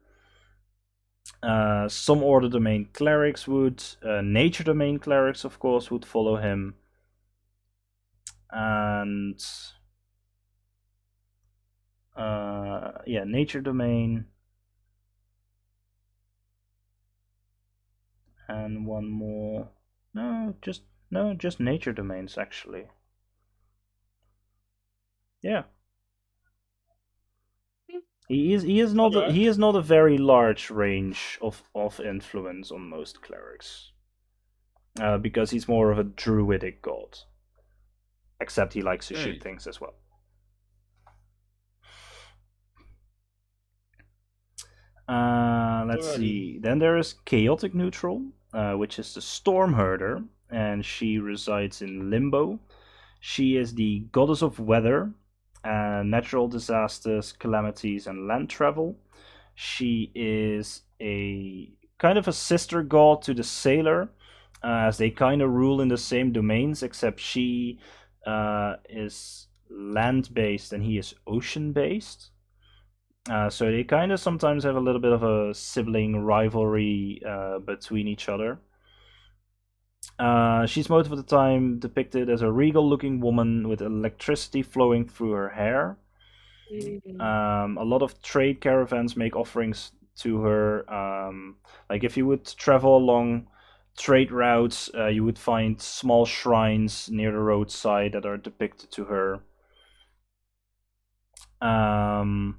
A: Some order domain clerics would. Nature domain clerics, of course, would follow him. And nature domain. And one more. Just nature domains actually. Yeah. He is not a very large range of influence on most clerics. Because he's more of a druidic god. Except he likes to shoot things as well. Let's see. Then there is Chaotic Neutral, which is the Storm Herder, and she resides in Limbo. She is the goddess of weather, natural disasters, calamities, and land travel. She is a kind of a sister god to the Sailor, as they kind of rule in the same domains, except she is land-based and he is ocean-based. So they kind of sometimes have a little bit of a sibling rivalry between each other. She's most of the time depicted as a regal-looking woman with electricity flowing through her hair. A lot of trade caravans make offerings to her. Like if you would travel along trade routes, you would find small shrines near the roadside that are depicted to her. And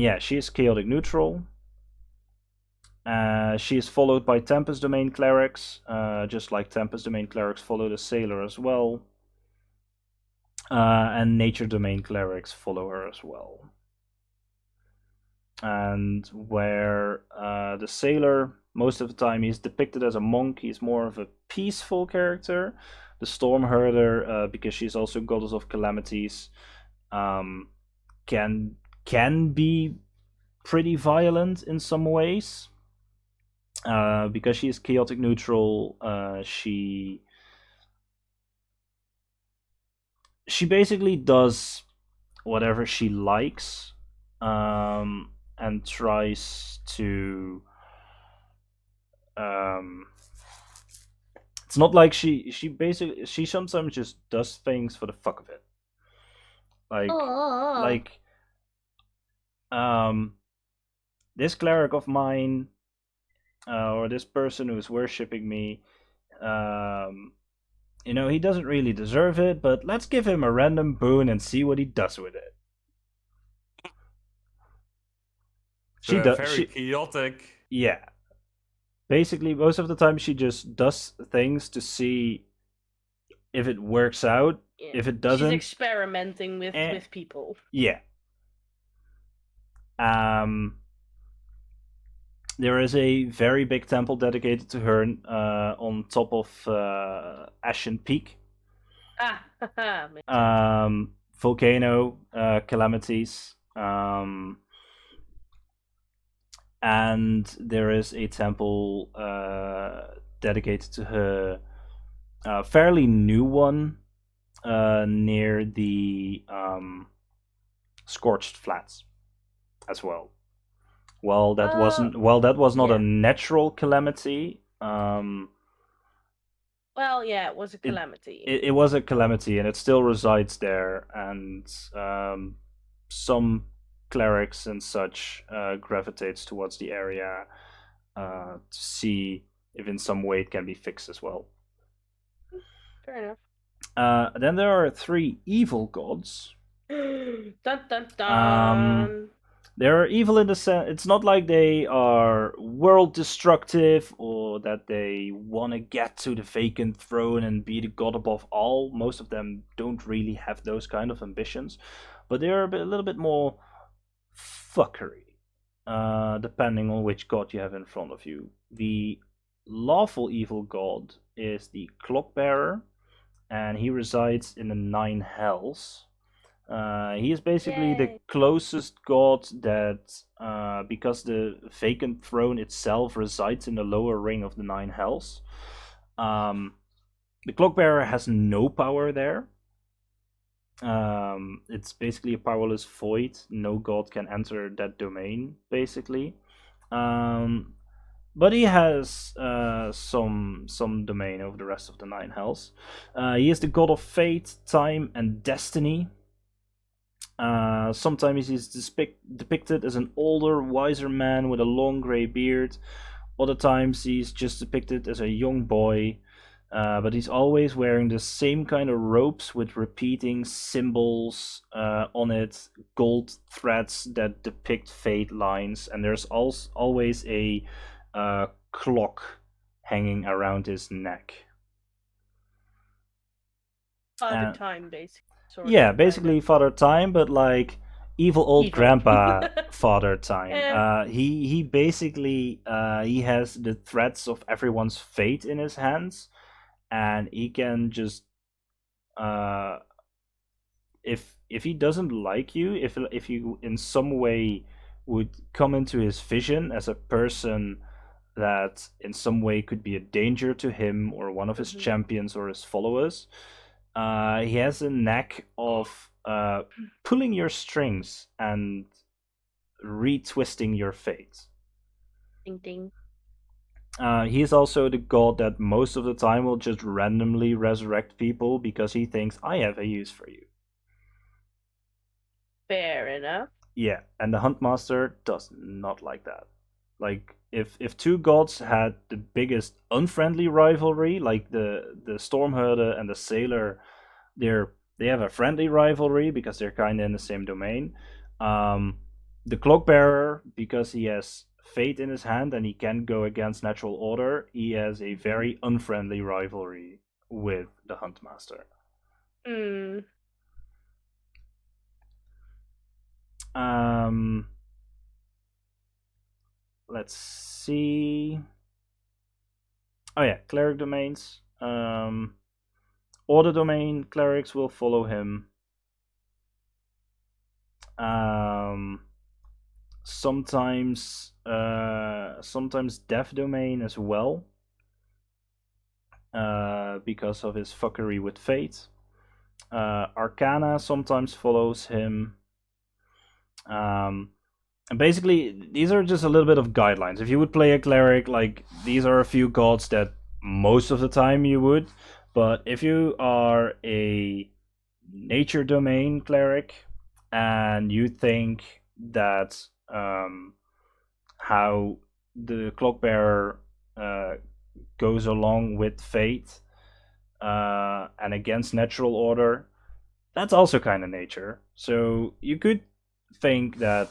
A: yeah, she is chaotic neutral. She is followed by Tempest Domain clerics, just like Tempest Domain clerics follow the Sailor as well. And Nature Domain clerics follow her as well. And where the Sailor, most of the time, he's depicted as a monk. He's more of a peaceful character. The Storm Herder, because she's also goddess of calamities, can be pretty violent in some ways. Because she is chaotic neutral, she basically does whatever she likes, and tries to. It's not like she sometimes just does things for the fuck of it. This cleric of mine, or this person who's worshipping me, he doesn't really deserve it, but let's give him a random boon and see what he does with it.
D: She does very chaotic.
A: Yeah. Basically, most of the time she just does things to see if it works out. Yeah. If it doesn't,
B: she's experimenting with people.
A: Yeah. There is a very big temple dedicated to her on top of Ashen Peak. Volcano calamities. And there is a temple dedicated to her, fairly new one, near the Scorched Flats as well. Well, that was not a natural calamity.
B: Well, yeah, it was a calamity.
A: It was a calamity, and it still resides there. And some clerics and such gravitates towards the area to see if in some way it can be fixed as well.
B: Fair enough.
A: Then there are 3 evil gods.
B: Dun dun dun.
A: They are evil in the sense, it's not like they are world destructive or that they want to get to the vacant throne and be the god above all. Most of them don't really have those kind of ambitions. but they are a little bit more fuckery, depending on which god you have in front of you. The lawful evil god is the Clockbearer, and he resides in the 9 hells. He is basically the
B: Yay.
A: closest god that, because the vacant throne itself resides in the lower ring of the 9 hells. The Clockbearer has no power there. It's basically a powerless void. No god can enter that domain, basically. But he has some domain over the rest of the 9 hells. He is the god of fate, time, and destiny. Sometimes he's depicted as an older, wiser man with a long grey beard. Other times he's just depicted as a young boy. But he's always wearing the same kind of robes with repeating symbols on it, gold threads that depict fate lines, and there's always a clock hanging around his neck.
B: Father Time, basically.
A: Yeah, basically Father Time, but like evil old
B: Evil.
A: grandpa Father Time.
B: Yeah.
A: He basically he has the threads of everyone's fate in his hands, and he can just if he doesn't like you, if you in some way would come into his vision as a person that in some way could be a danger to him or one of his champions or his followers, he has a knack of pulling your strings and retwisting your fate.
B: Ding ding.
A: He is also the god that most of the time will just randomly resurrect people because he thinks, I have a use for you.
B: Fair enough.
A: Yeah, and the Huntmaster does not like that. Like, if two gods had the biggest unfriendly rivalry, like the Stormherder and the Sailor, they have a friendly rivalry because they're kind of in the same domain. The Clockbearer, because he has fate in his hand and he can go against natural order, he has a very unfriendly rivalry with the Huntmaster. Let's see. Oh yeah, cleric domains. Order domain clerics will follow him. Sometimes death domain as well, because of his fuckery with fate. Arcana sometimes follows him. And basically, these are just a little bit of guidelines. If you would play a cleric, like, these are a few gods that most of the time you would. But if you are a nature domain cleric and you think that how the Clockbearer goes along with fate and against natural order, that's also kind of nature. So you could think that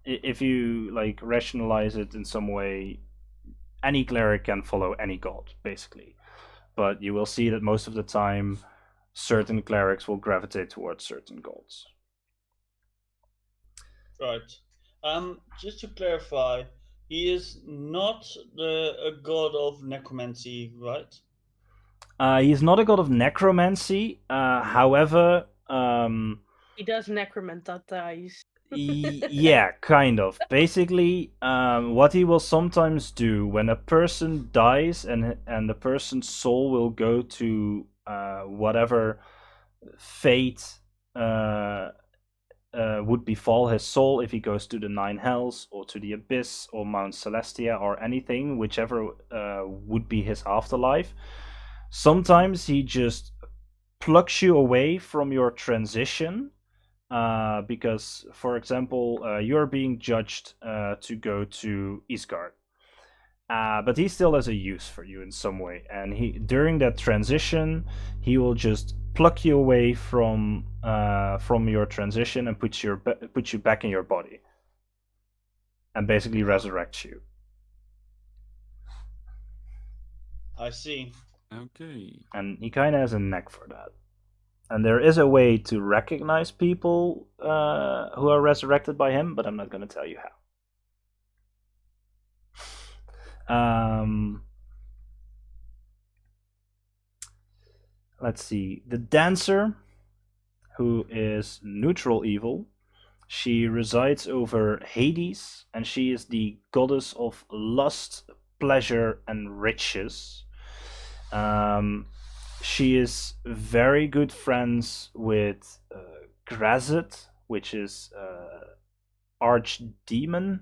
A: if you like rationalize it in some way, any cleric can follow any god, basically. But you will see that most of the time, certain clerics will gravitate towards certain gods.
C: Right. Just to clarify, he is not a god of necromancy, right?
A: He's not a god of necromancy. However,
B: he does necromantatize.
A: Yeah, kind of. Basically, what he will sometimes do when a person dies and the person's soul will go to whatever fate would befall his soul, if he goes to the 9 hells or to the abyss or Mount Celestia or anything, whichever would be his afterlife. Sometimes he just plucks you away from your transition. Because, for example, you're being judged to go to Isgard, but he still has a use for you in some way, and during that transition, he will just pluck you away from your transition and put you back in your body, and basically resurrect you.
C: I see.
D: Okay.
A: And he kind of has a knack for that. And there is a way to recognize people who are resurrected by him, but I'm not going to tell you how. Let's see. The dancer, who is neutral evil, she resides over Hades, and she is the goddess of lust, pleasure, and riches. She is very good friends with Grazit, which is archdemon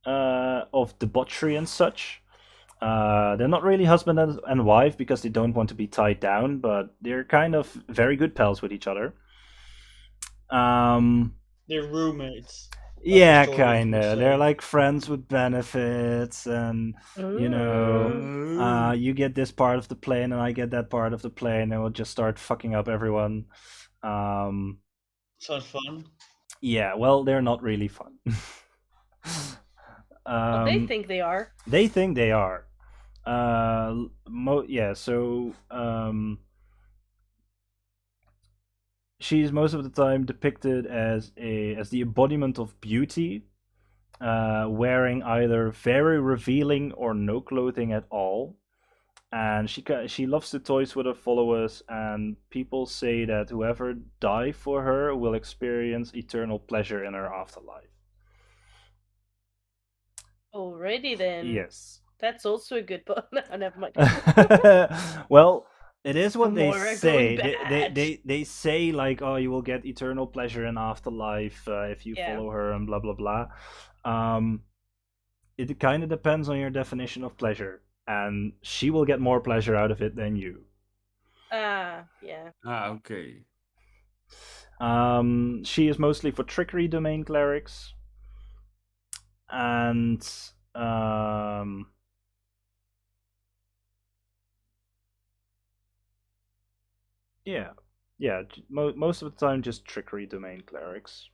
A: of debauchery and such. They're not really husband and wife because they don't want to be tied down, but they're kind of very good pals with each other.
C: They're roommates.
A: Yeah,
C: historians would
A: kind of.
C: say.
A: They're like friends with benefits, and you know,
B: Mm.
A: you get this part of the plane, and I get that part of the plane, and we'll just start fucking up everyone.
C: Sounds fun.
A: Yeah, well, they're not really fun.
B: Well, they think they are.
A: They think they are. Yeah, so she's most of the time depicted as the embodiment of beauty, wearing either very revealing or no clothing at all. And she loves to toys with her followers, and people say that whoever die for her will experience eternal pleasure in her afterlife.
B: Alrighty then.
A: Yes.
B: That's also a good one. No, never mind.
A: Well, it is what they
B: More are
A: say.
B: going bad.
A: They say like, oh, you will get eternal pleasure in afterlife if you
B: Yeah.
A: follow her and blah blah blah. It kind of depends on your definition of pleasure, and she will get more pleasure out of it than you.
B: Yeah.
D: Okay.
A: She is mostly for trickery domain clerics, and yeah, most of the time just trickery domain clerics.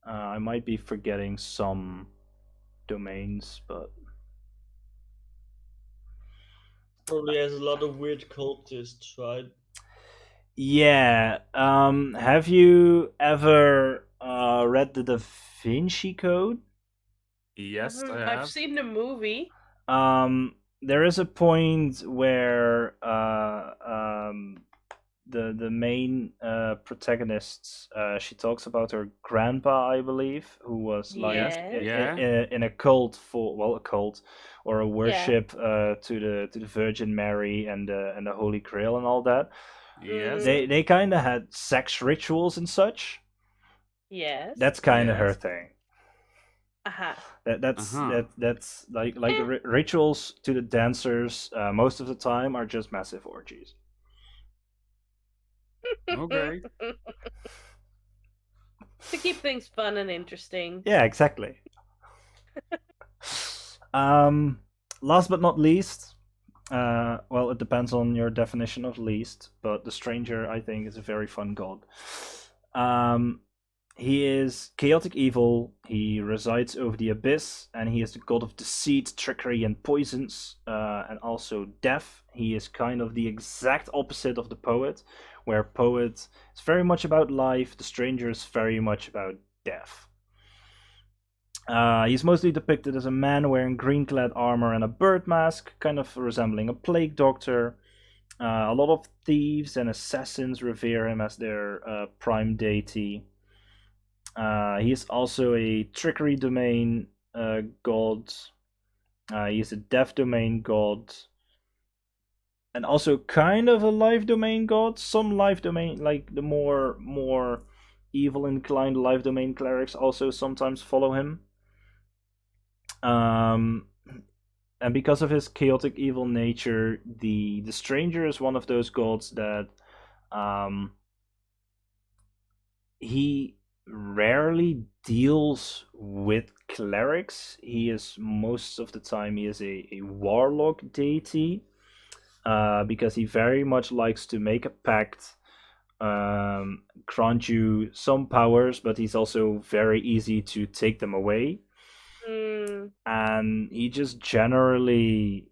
A: I might be forgetting some domains, but
C: Probably has a lot of weird cultists, right?
A: yeah. Have you ever read the Da Vinci Code?
D: Yes, I
B: I've
D: have.
B: seen the movie.
A: There is a point where the main protagonist, she talks about her grandpa, I believe, who was like
B: Yeah.
A: in a cult a cult or a worship to the Virgin Mary and the Holy Grail and all that.
D: Yes.
A: They kind of had sex rituals and such.
B: Yes.
A: That's kind of her
D: Yes.
A: thing.
B: Uh-huh.
A: That's like rituals to the dancers. Most of the time are just massive orgies.
D: Okay.
B: To keep things fun and interesting.
A: Yeah, exactly. Last but not least, well, it depends on your definition of least, but the stranger, I think, is a very fun god. He is chaotic evil. He resides over the abyss, and he is the god of deceit, trickery, and poisons, and also death. He is kind of the exact opposite of the poet, where poet is very much about life, the stranger is very much about death. He's mostly depicted as a man wearing green-clad armor and a bird mask, kind of resembling a plague doctor. A lot of thieves and assassins revere him as their prime deity. He is also a trickery domain god. He is a death domain god. And also kind of a life domain god. Some life domain, like the more evil inclined life domain clerics, also sometimes follow him. And because of his chaotic evil nature, the stranger is one of those gods that he rarely deals with clerics. He is most of the time he is a warlock deity, because he very much likes to make a pact, grant you some powers, but he's also very easy to take them away. And he just generally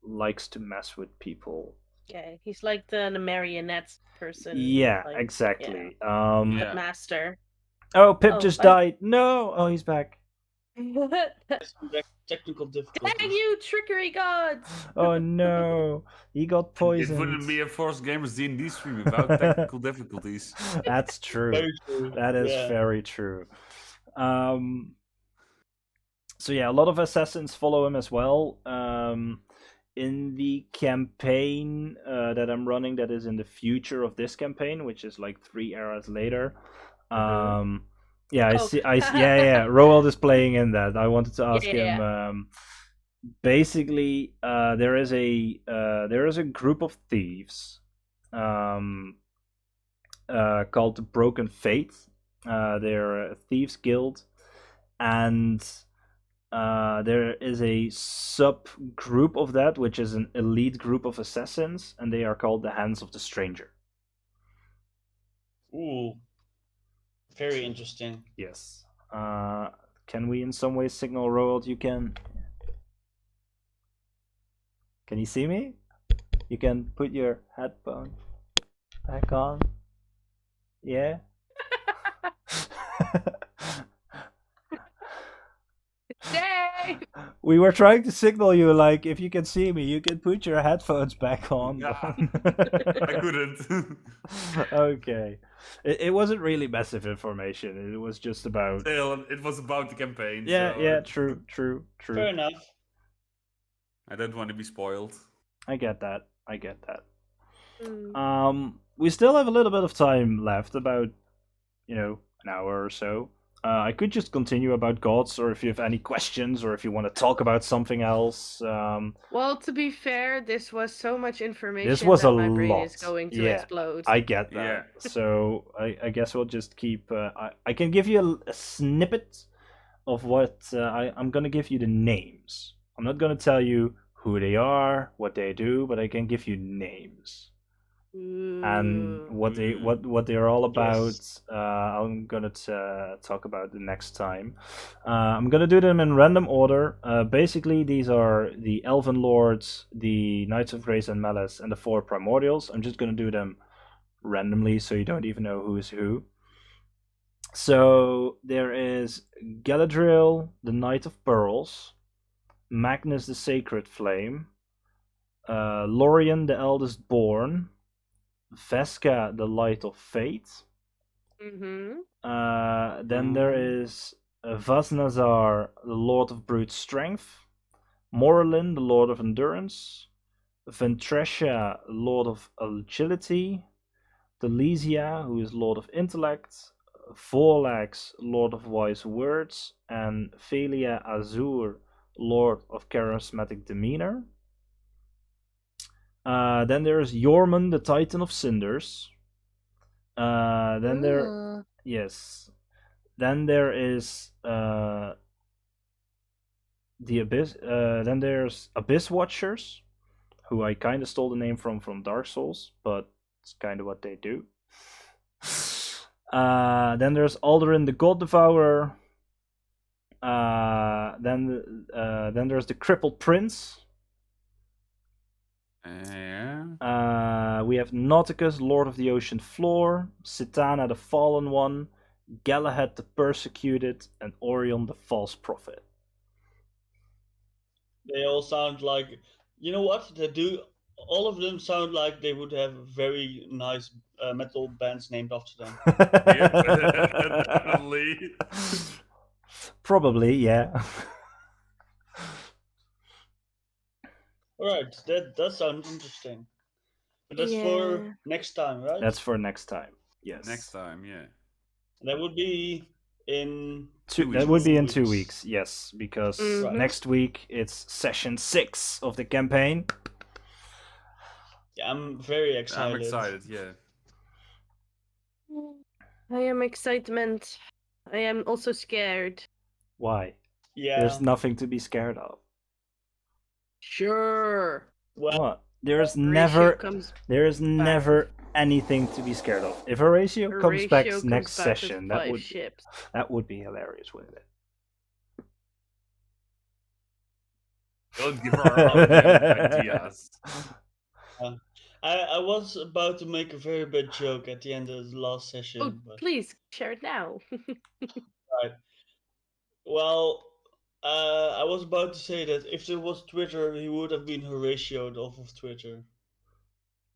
A: likes to mess with people
B: Yeah, he's like the marionette person.
A: Yeah,
B: like,
A: exactly.
D: Yeah.
B: Master.
A: Oh, Pip
B: Oh,
A: just
B: I-
A: died. No. Oh, he's back.
C: Some technical
B: Dang
C: difficulties.
B: you, trickery gods!
A: Oh no, he got
D: It wouldn't be
A: poisoned.
D: a Forced Gamers D&D stream without technical difficulties.
A: That's true.
C: Very true.
A: That is
C: Yeah.
A: very true. So yeah, a lot of assassins follow him as well. In the campaign that I'm running, that is in the future of this campaign, which is like 3 eras later. Yeah, I
B: Oh.
A: see. Yeah. Roald is playing in that. I wanted to ask him.
B: Yeah.
A: Basically, there is a group of thieves, called the Broken Faith. They're a thieves guild, and there is a subgroup of that, which is an elite group of assassins, and they are called the Hands of the Stranger.
C: Ooh. Very interesting.
A: Yes. Can we in some way signal Roald? You can. Can you see me? You can put your headphone back on. Yeah.
B: Dang!
A: We were trying to signal you, like, if you can see me, you can put your headphones back on.
D: Yeah. I couldn't.
A: Okay. It wasn't really massive information. It was just about.
D: Still, it was about the campaign.
A: Yeah,
D: so
A: yeah, true.
C: Fair enough.
D: I don't want to be spoiled.
A: I get that.
B: Mm.
A: We still have a little bit of time left, about, an hour or so. I could just continue about gods, or if you have any questions, or if you want to talk about something else.
B: Well, to be fair, this was so much information
A: This was
B: that
A: a
B: my brain
A: lot.
B: is going to
A: Yeah,
B: explode.
A: I get that.
D: Yeah.
A: So I guess we'll just keep. I can give you a snippet of what I'm going to give you the names. I'm not going to tell you who they are, what they do, but I can give you names and what they're all about.
C: Yes.
A: I'm gonna talk about the next time. I'm gonna do them in random order. Basically, these are the Elven Lords, the Knights of Grace and Malice, and the 4 Primordials. I'm just gonna do them randomly, so you don't even know who is who. So there is Galadriel, the Knight of Pearls, Magnus the Sacred Flame, Lorien the Eldest Born, Vesca, the Light of Fate. Then there is Vaznazar, the Lord of Brute Strength, Morlin, the Lord of Endurance, Ventrescia, Lord of Agility, Delesia, who is Lord of Intellect, Vorlax, Lord of Wise Words, and Phalia Azur, Lord of Charismatic Demeanor. Then there's Yorman, the Titan of Cinders. Then there is the Abyss. Then there's Abyss Watchers, who I kind of stole the name from Dark Souls, but it's kind of what they do. Then there's Aldurin, the God Devourer. Then there's the Crippled Prince. We have Nauticus, Lord of the Ocean Floor, Sitana, the Fallen One, Galahad, the Persecuted, and Orion, the False Prophet.
C: They all sound like, you know what? They do. All of them sound like they would have very nice metal bands named after them.
D: Yeah, definitely.
A: Probably, yeah.
C: All right, that sounds interesting. But that's for next time, right?
A: That's for next time. Yes.
D: Next time, yeah.
C: That would be in
A: that would be in 2 weeks. Yes, because next week it's session 6 of the campaign.
C: Yeah, I'm very excited.
D: I'm excited, yeah.
B: I am excitement. I am also scared.
A: Why?
C: Yeah.
A: There's nothing to be scared of.
B: Sure.
C: Well,
A: What? There is never anything to be scared of. If Horatio comes back next session, that would be hilarious, wouldn't it?
D: Don't give her our ideas.
C: I was about to make a very bad joke at the end of the last
B: Oh,
C: session, but
B: please share it now.
C: right. Well, I was about to say that if there was Twitter, he would have been Horatioed off of Twitter.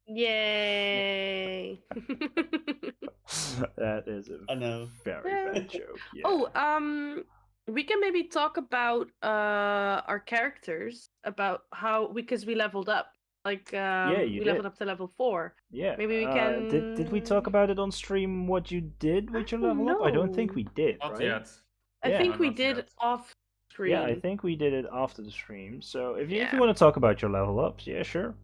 B: Yay!
A: That is a
C: I know.
A: very bad joke. Yeah.
B: Oh, we can maybe talk about our characters, about how because we leveled up. Like
A: you
B: we
A: did.
B: leveled up to level 4.
A: Yeah.
B: Maybe we can.
A: Did we talk about it on stream? What you did with your
B: don't
A: level up? I don't think
B: know.
A: we did,
D: Not
A: right?
D: yet.
B: I
A: Yeah.
B: think
D: No,
B: we
D: not
B: did
D: yet.
B: off screen.
A: Yeah, I think we did it after the stream. So if you
B: Yeah.
A: want to talk about your level ups, yeah, sure.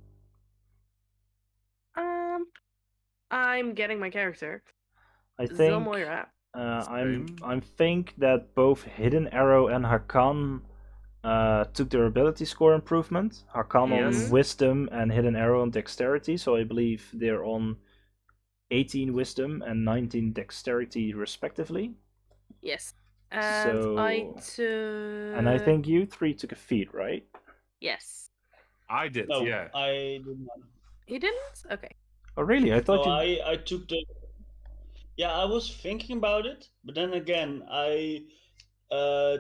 B: I'm getting my character.
A: I think
B: Zilmoira.
A: I think that both Hidden Arrow and Hakan took their ability score improvement. Hakan
B: Yes.
A: on Wisdom and Hidden Arrow on Dexterity. So I believe they're on 18 Wisdom and 19 Dexterity respectively.
B: Yes. And I took.
A: And I think you 3 took a feat, right?
B: Yes.
D: I did,
C: No,
D: yeah.
C: I did not.
B: You didn't? Okay.
A: Oh really? I thought
C: No,
A: you.
C: I took the. Yeah, I was thinking about it, but then again, I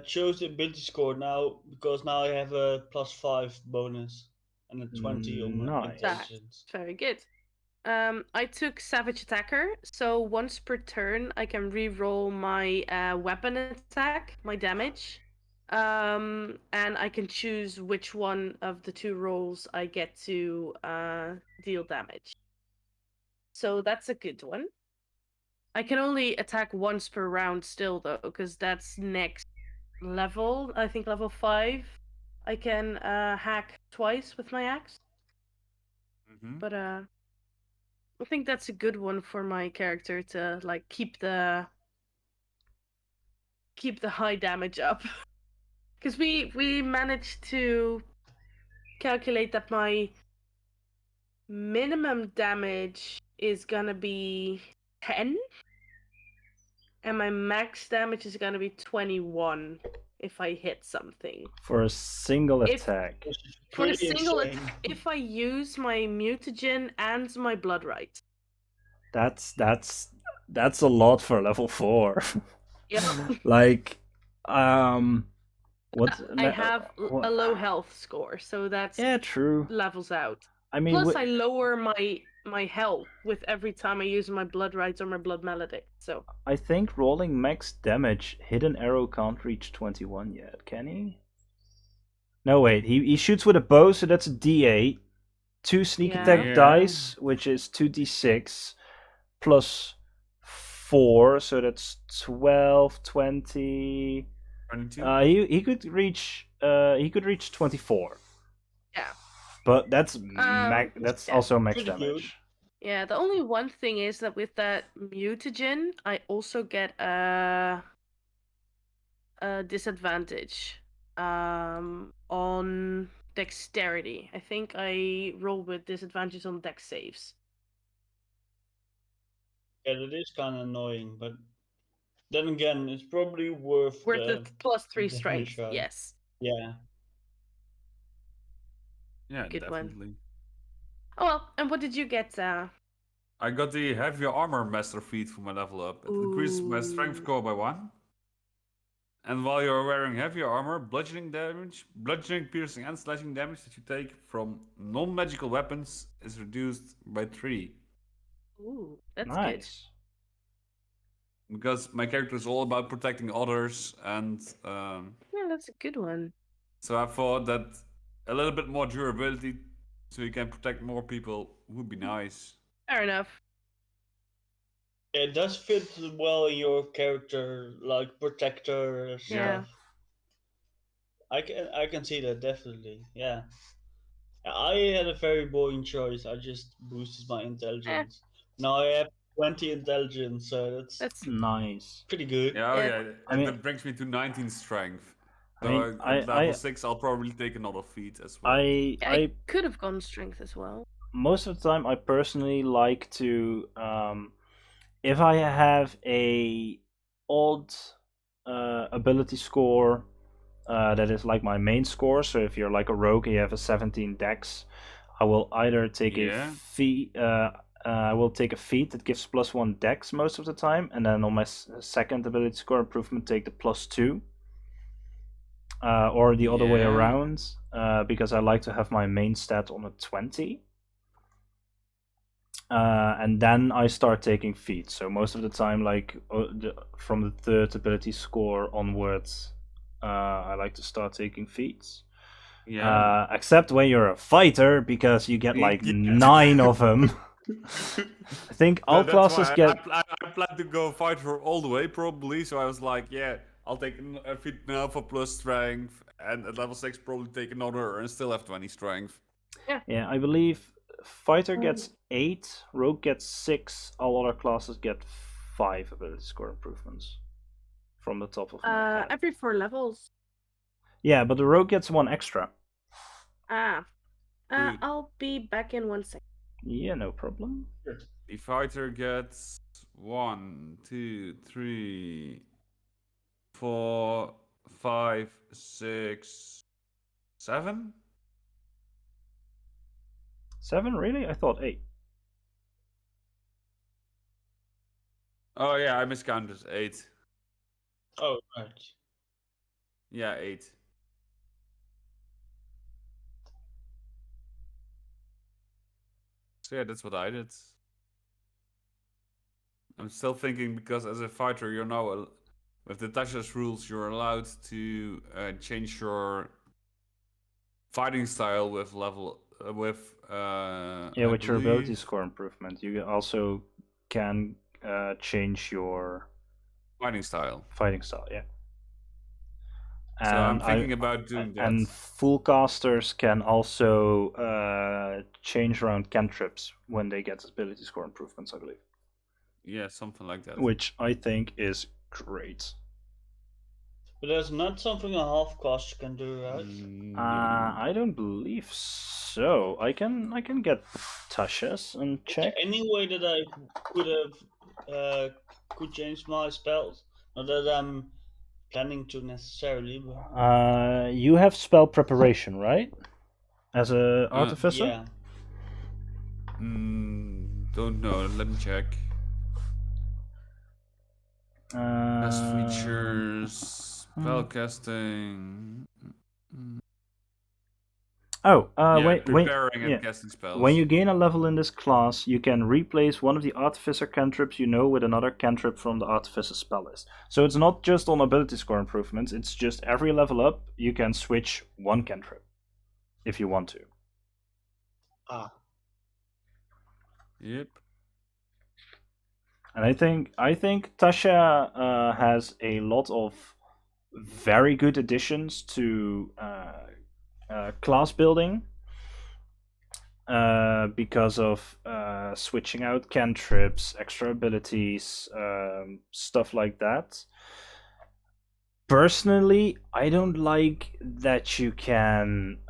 C: chose the ability score now because now I have a +5 bonus and a 20 on my
A: Nice.
C: intelligence.
B: That's very good. I took Savage Attacker, so once per turn I can re-roll my weapon attack, my damage. And I can choose which one of the 2 rolls I get to deal damage. So that's a good one. I can only attack once per round still though, because that's next level. I think level 5. I can hack twice with my axe.
D: Mm-hmm.
B: But I think that's a good one for my character to like keep the high damage up. Because we managed to calculate that my minimum damage is gonna be 10, and my max damage is gonna be 21 if I hit something.
A: For a single
B: If-
A: attack.
C: Which is
B: For a
C: pretty
B: single
C: insane.
B: if I use my mutagen and my blood right.
A: That's a lot for level 4.
B: Yeah.
A: Like what
B: I have
A: what-
B: a low health score, so that's
A: Yeah, true.
B: levels out.
A: I mean,
B: Plus, I lower my health with every time I use my blood rights or my blood maledict. So
A: I think rolling max damage, Hidden Arrow can't reach 21 yet, can he? No, wait. He shoots with a bow, so that's a D8. 2 sneak
B: Yeah.
A: attack
D: Yeah.
A: dice, which is 2d6, plus 4, so that's 12, 20.
D: 22?
A: He could reach 24.
B: yeah,
A: But that's that's
B: yeah,
A: also max
C: pretty good.
A: damage.
B: yeah. The only one thing is that with that mutagen, I also get a disadvantage on dexterity. I think I roll with disadvantage on dex saves.
C: Yeah, that is kind of annoying, but then again, it's probably worth
B: the +3
C: damage,
B: strength.
C: right?
B: Yes.
C: Yeah.
D: Yeah,
B: Good one.
D: definitely.
B: Oh well. And what did you get?
D: I got the Heavier Armor Master feat for my level up. It increases my strength
B: Ooh.
D: score by 1. And while you're wearing heavier armor, bludgeoning damage, bludgeoning, piercing, and slashing damage that you take from non-magical weapons is reduced by 3.
B: Ooh, that's good.
A: Nice.
D: Because my character is all about protecting others, and
B: Yeah, that's a good one.
D: so I thought that a little bit more durability, so you can protect more people, would be nice.
B: Fair enough.
C: It does fit well in your character, like protector stuff.
B: Yeah.
C: I can see that definitely. Yeah. I had a very boring choice. I just boosted my intelligence. Now I have 20 intelligence, so that's
A: Nice.
C: pretty good.
D: Yeah, oh
B: Yeah.
D: yeah,
A: I
D: and
A: mean-
D: that brings me to 19 strength.
A: I
D: So
A: mean,
D: at level 6, I'll probably take another feat as well.
B: I could have gone strength as well.
A: Most of the time, I personally like to, if I have a odd ability score that is like my main score. So if you're like a rogue, and you have a 17 dex. I will either take
D: Yeah.
A: a feat. I will take a feat that gives +1 dex most of the time, and then on my second ability score improvement, take the +2. Or the other way
D: Yeah.
A: around, because I like to have my main stat on a 20. And then I start taking feats. So most of the time, like from the third ability score onwards, I like to start taking feats.
D: Yeah.
A: Except when you're a fighter, because you get like
D: Yeah.
A: 9 of them. I think all
D: That's
A: classes
D: why
A: get.
D: I plan to go fighter all the way probably. So I was like, yeah, I'll take a feat now for plus strength, and at level 6 probably take another and still have 20 strength.
A: Yeah, I believe fighter gets 8, rogue gets 6, all other classes get 5 ability score improvements. From the top of my head.
B: Every 4 levels.
A: Yeah, but the rogue gets 1 extra.
B: I'll be back in 1 second.
A: Yeah, no problem.
D: The fighter gets 1, 2, 3, 4, 5, 6, 7.
A: 7, really? I thought 8.
D: Oh yeah, I miscounted 8.
C: Oh, right.
D: Yeah, 8. So yeah, that's what I did. I'm still thinking because as a fighter, you're now with the Tasha's rules, you're allowed to change your fighting style with level with.
A: Yeah, with your ability score improvement, you also can change your
D: fighting style.
A: fighting style. Yeah.
D: So I'm thinking about doing that.
A: And full casters can also change around cantrips when they get ability score improvements, I believe.
D: Yeah, something like that.
A: Which I think is great.
C: But there's not something a half caster can do, right?
D: No.
A: I don't believe so. I can get Tasha's and check.
C: Any way that I could have could change my spells? Not that I'm planning to necessarily, but
A: You have spell preparation, right? As a artificer?
C: yeah.
D: Don't know. Let me check. Best features, spellcasting.
A: Preparing
D: and casting spells.
A: When you gain a level in this class, you can replace one of the artificer cantrips you know with another cantrip from the artificer spell list. So it's not just on ability score improvements, it's just every level up you can switch one cantrip if you want to.
D: Yep.
A: And I think Tasha has a lot of very good additions to class building because of switching out cantrips, extra abilities, stuff like that. Personally, I don't like that you can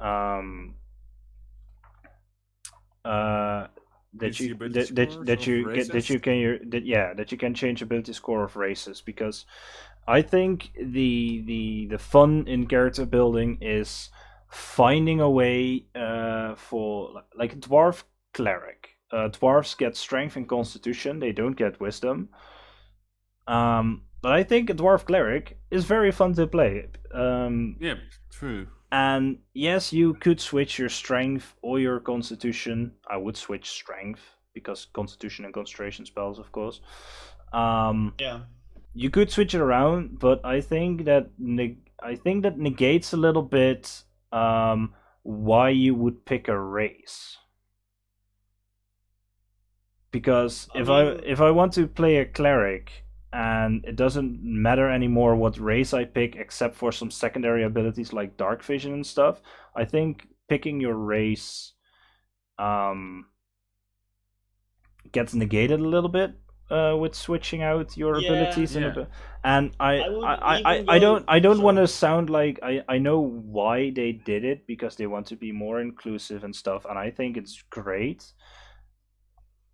A: that you can change ability score of races, because I think the fun in character building is finding a way for like a dwarf cleric. Dwarves get strength and constitution; they don't get wisdom. But I think a dwarf cleric is very fun to play.
D: Yeah, true.
A: And yes, you could switch your strength or your constitution. I would switch strength because constitution and concentration spells, of course.
C: Yeah.
A: You could switch it around, but I think that negates a little bit why you would pick a race. Because if I want to play a cleric and it doesn't matter anymore what race I pick except for some secondary abilities like dark vision and stuff, I think picking your race gets negated a little bit with switching out your abilities. And I don't want to sound like I know why they did it, because they want to be more inclusive and stuff, and I think it's great.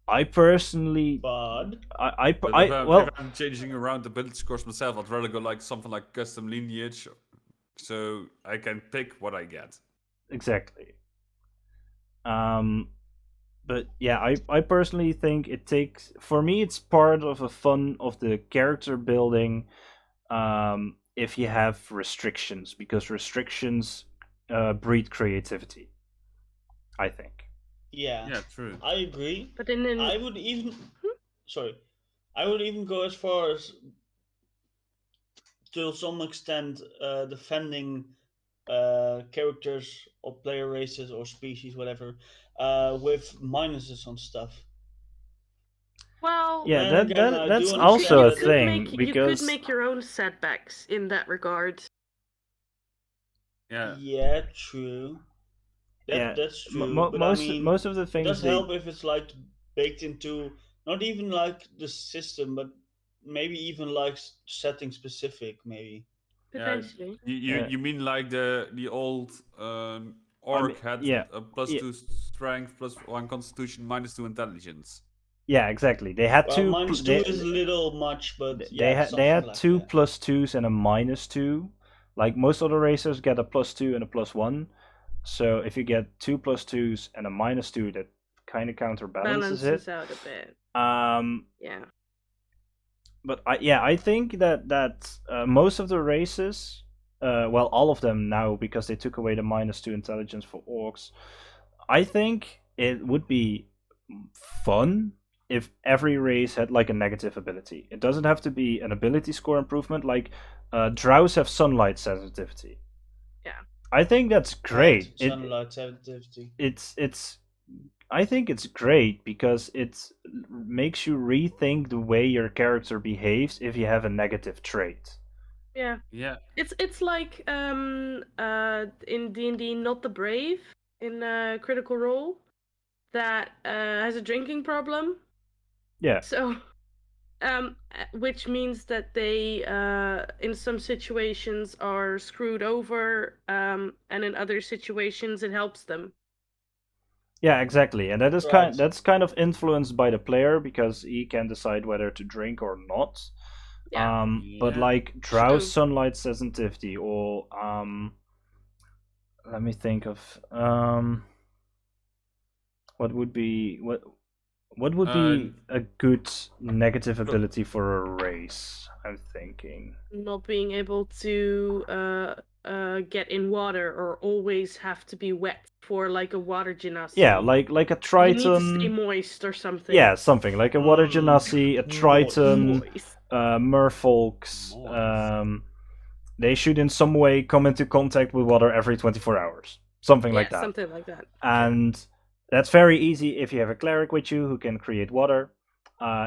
A: I personally,
C: but
D: if I'm changing around the ability scores myself, I'd rather go like something like custom lineage, so I can pick what I get.
A: Exactly. But yeah, I personally think it takes, for me, it's part of a fun of the character building. If you have restrictions, because restrictions breed creativity, I think.
C: Yeah,
D: Yeah, true.
C: I agree.
B: But in
C: I
B: an
C: would even, sorry, I would even go as far as to some extent defending characters or player races or species, whatever, with minuses on stuff.
B: well,
A: Yeah,
C: Then again, I
A: that's
C: do
A: also
C: understand
A: a
C: that it,
A: thing
B: you could
A: because
B: make your own setbacks in that regard.
D: Yeah.
C: yeah, true.
A: yeah,
C: That's true, but I mean,
A: most of the
C: it
A: things
C: does
A: they
C: help if it's like baked into not even like the system, but maybe even like setting specific, maybe.
D: Yeah.
B: Potentially.
D: You
A: yeah,
D: you mean like the old
A: I mean
D: orc had
A: yeah,
D: a plus
A: yeah,
D: 2 strength, plus 1 constitution, minus 2 intelligence.
A: yeah, exactly. They had
C: Well,
A: two
C: minus two is a little much, but yeah,
A: they
C: something
A: had
C: like
A: two
C: that.
A: plus twos and a minus two. Like most other racers get a plus two and a plus one. So if you get two plus twos and a minus two, that kind of counterbalances it.
B: Balances out a bit.
A: Um,
B: Yeah.
A: but I think that most of the races, well, all of them now because they took away the minus two intelligence for orcs. I think it would be fun if every race had like a negative ability. It doesn't have to be an ability score improvement. Like drows have sunlight sensitivity.
B: Yeah.
A: I think that's
C: Right,
A: great.
C: sunlight sensitivity.
A: It's I think it's great because it makes you rethink the way your character behaves if you have a negative trait.
B: Yeah.
D: Yeah.
B: It's like in D&D Not the Brave in Critical Role that has a drinking problem.
A: Yeah.
B: So which means that they in some situations are screwed over and in other situations it helps them.
A: Yeah, exactly. And
C: Right.
A: that's kind of influenced by the player because he can decide whether to drink or not.
B: Yeah.
A: But
D: Yeah.
A: like drow
B: True.
A: sunlight sensitivity or let me think of what would be what would
D: Uh,
A: be a good negative ability for a race? I'm thinking.
B: Not being able to get in water or always have to be wet for like a water genasi.
A: Yeah, like a
B: You need to stay
A: triton.
B: moist or something.
A: Yeah, something like a water
C: Mm,
A: genasi, a triton,
B: Moist.
A: merfolks.
D: Moist.
A: They should in some way come into contact with water every 24 hours. Something
B: Yeah,
A: like that.
B: something like that.
A: And that's very easy if you have a cleric with you who can create water.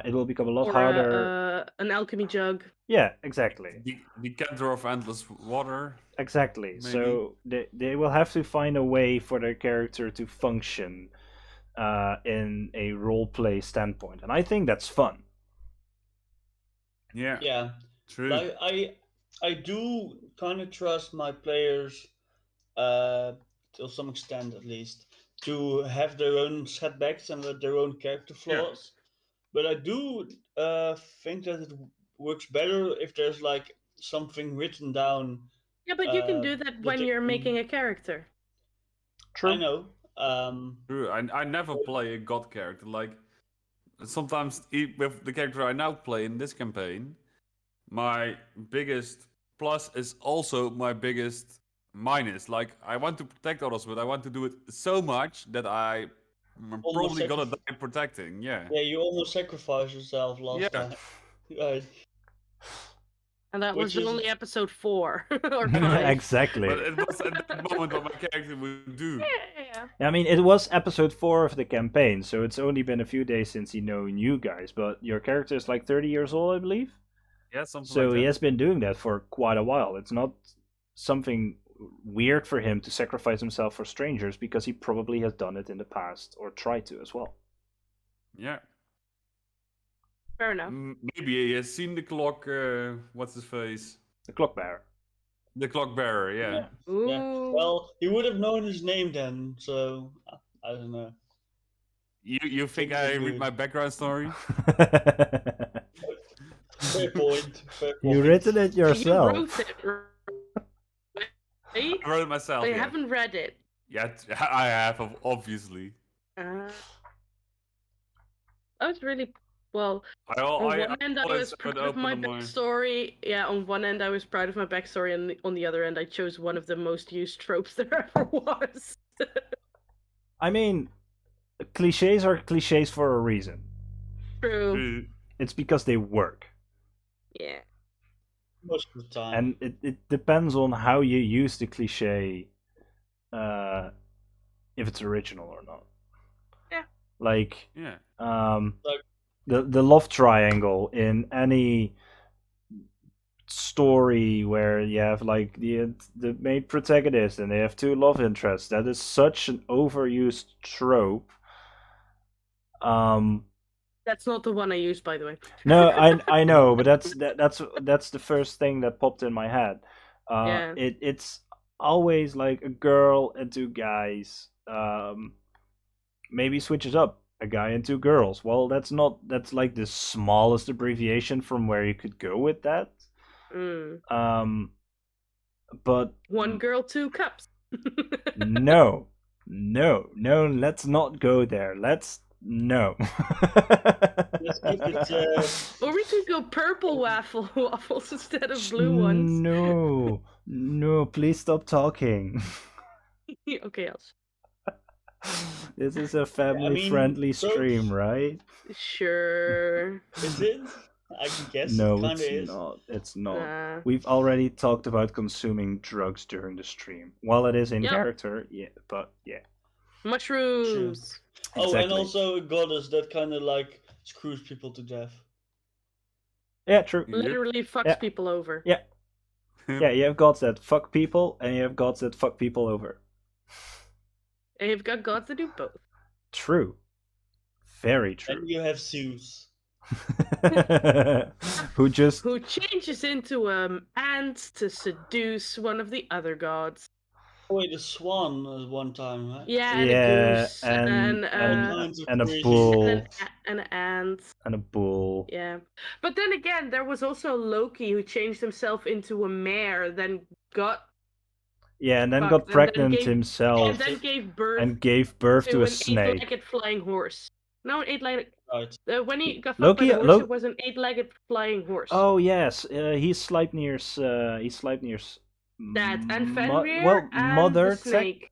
A: It will become a lot
B: Or
A: harder.
B: an alchemy jug.
A: Yeah, exactly.
D: the Cantor of Endless Water.
A: Exactly.
D: Maybe.
A: So they will have to find a way for their character to function in a role play standpoint. And I think that's fun.
D: Yeah.
C: yeah,
D: True.
C: like I do kind of trust my players, to some extent at least, to have their own setbacks and their own character flaws. But I do think that it works better if there's like something written down.
B: Yeah, but you can do that when
C: They
B: you're making
C: can,
B: a character.
A: True.
C: I know.
D: True. I never play a god character. Like sometimes with the character I now play in this campaign, my biggest plus is also my biggest minus. Like I want to protect others, but I want to do it so much that I'm
C: Almost
D: probably gonna die protecting. Yeah.
C: Yeah, you almost sacrificed yourself last
D: Yeah.
C: time. Right.
B: And that
C: Which
B: was
C: is
B: only episode 4 or 5.
A: Exactly.
D: But it was at that moment what my character would do.
B: Yeah.
A: I mean, it was episode 4 of the campaign, so it's only been a few days since he known you guys. But your character is like 30 years old, I believe.
D: Yeah, something
A: So
D: like
A: he
D: that.
A: has been doing that for quite a while. It's not something weird for him to sacrifice himself for strangers because he probably has done it in the past or tried to as well.
D: Yeah.
B: Fair enough.
D: Maybe he has seen the clock. What's his face?
A: The clock bearer.
D: The clock bearer. Yeah.
B: Ooh.
C: Yeah. Well, he would have known his name then, so I don't know.
D: You think
C: Could be
D: I read
C: good.
D: my background story?
C: Fair point. Fair point.
A: You written it
B: You
A: yourself.
B: wrote it, right?
D: I wrote it myself.
B: I
D: Yeah.
B: haven't read it.
D: Yeah, I have, obviously.
B: I was really well.
D: I
B: On one end, I
D: always
B: was
D: would
B: proud of my
D: open my.
B: backstory. Yeah, on one end, I was proud of my backstory, and on the other end, I chose one of the most used tropes there ever was.
A: I mean, cliches are cliches for a reason.
B: True.
A: It's because they work.
B: Yeah.
C: Most of the time.
A: And it depends on how you use the cliche, if it's original or not.
B: Yeah.
A: Like,
D: Yeah.
C: Like-
A: the love triangle in any story where you have like the main protagonist and they have two love interests. That is such an overused trope.
B: That's not the one I used, by the way.
A: No, I know, but that's the first thing that popped in my head.
B: Yeah.
A: It's always like a girl and two guys. Maybe switches up a guy and two girls. Well, that's like the smallest abbreviation from where you could go with that. But
B: One girl, two cups.
A: no, let's not go there. No.
C: Let's keep it.
B: Or we could go purple waffles instead of blue ones.
A: No, please stop talking.
B: Okay, else.
A: This is a family-friendly stream, right?
B: Sure.
C: Is it? I guess
A: No,
C: it kind of
A: it's
C: is.
A: not. It's not.
B: Nah.
A: We've already talked about consuming drugs during the stream. While it is in
B: Yep.
A: character, yeah, but yeah.
B: Mushrooms.
C: Oh, and
A: Exactly.
C: also a goddess that kind of like screws people to death.
A: Yeah, true.
B: Literally fucks
A: Yeah.
B: people over.
A: Yeah. Yeah, you have gods that fuck people, and you have gods that fuck people over.
B: And you've got gods that do both.
A: True. Very true.
C: And you have Zeus.
A: Who
B: changes into ant to seduce one of the other gods.
C: Oh, wait, a swan one time, right?
B: Yeah, and a goose
A: and a
C: crazy-
A: bull
B: and an ant.
A: and a bull.
B: Yeah, but then again, there was also Loki who changed himself into a mare, then got
A: and then
B: fucked,
A: got
B: and then
A: pregnant
B: gave-
A: himself
B: and then gave birth
A: and gave birth to a
B: an
A: snake.
B: eight-legged flying horse. No, an eight-legged.
C: Right.
B: When he got fucked
A: Loki-
B: by the horse, it was an eight-legged flying horse.
A: Oh yes, he's Sleipnir's.
B: That and Fenrir and
A: mother.
B: the snake.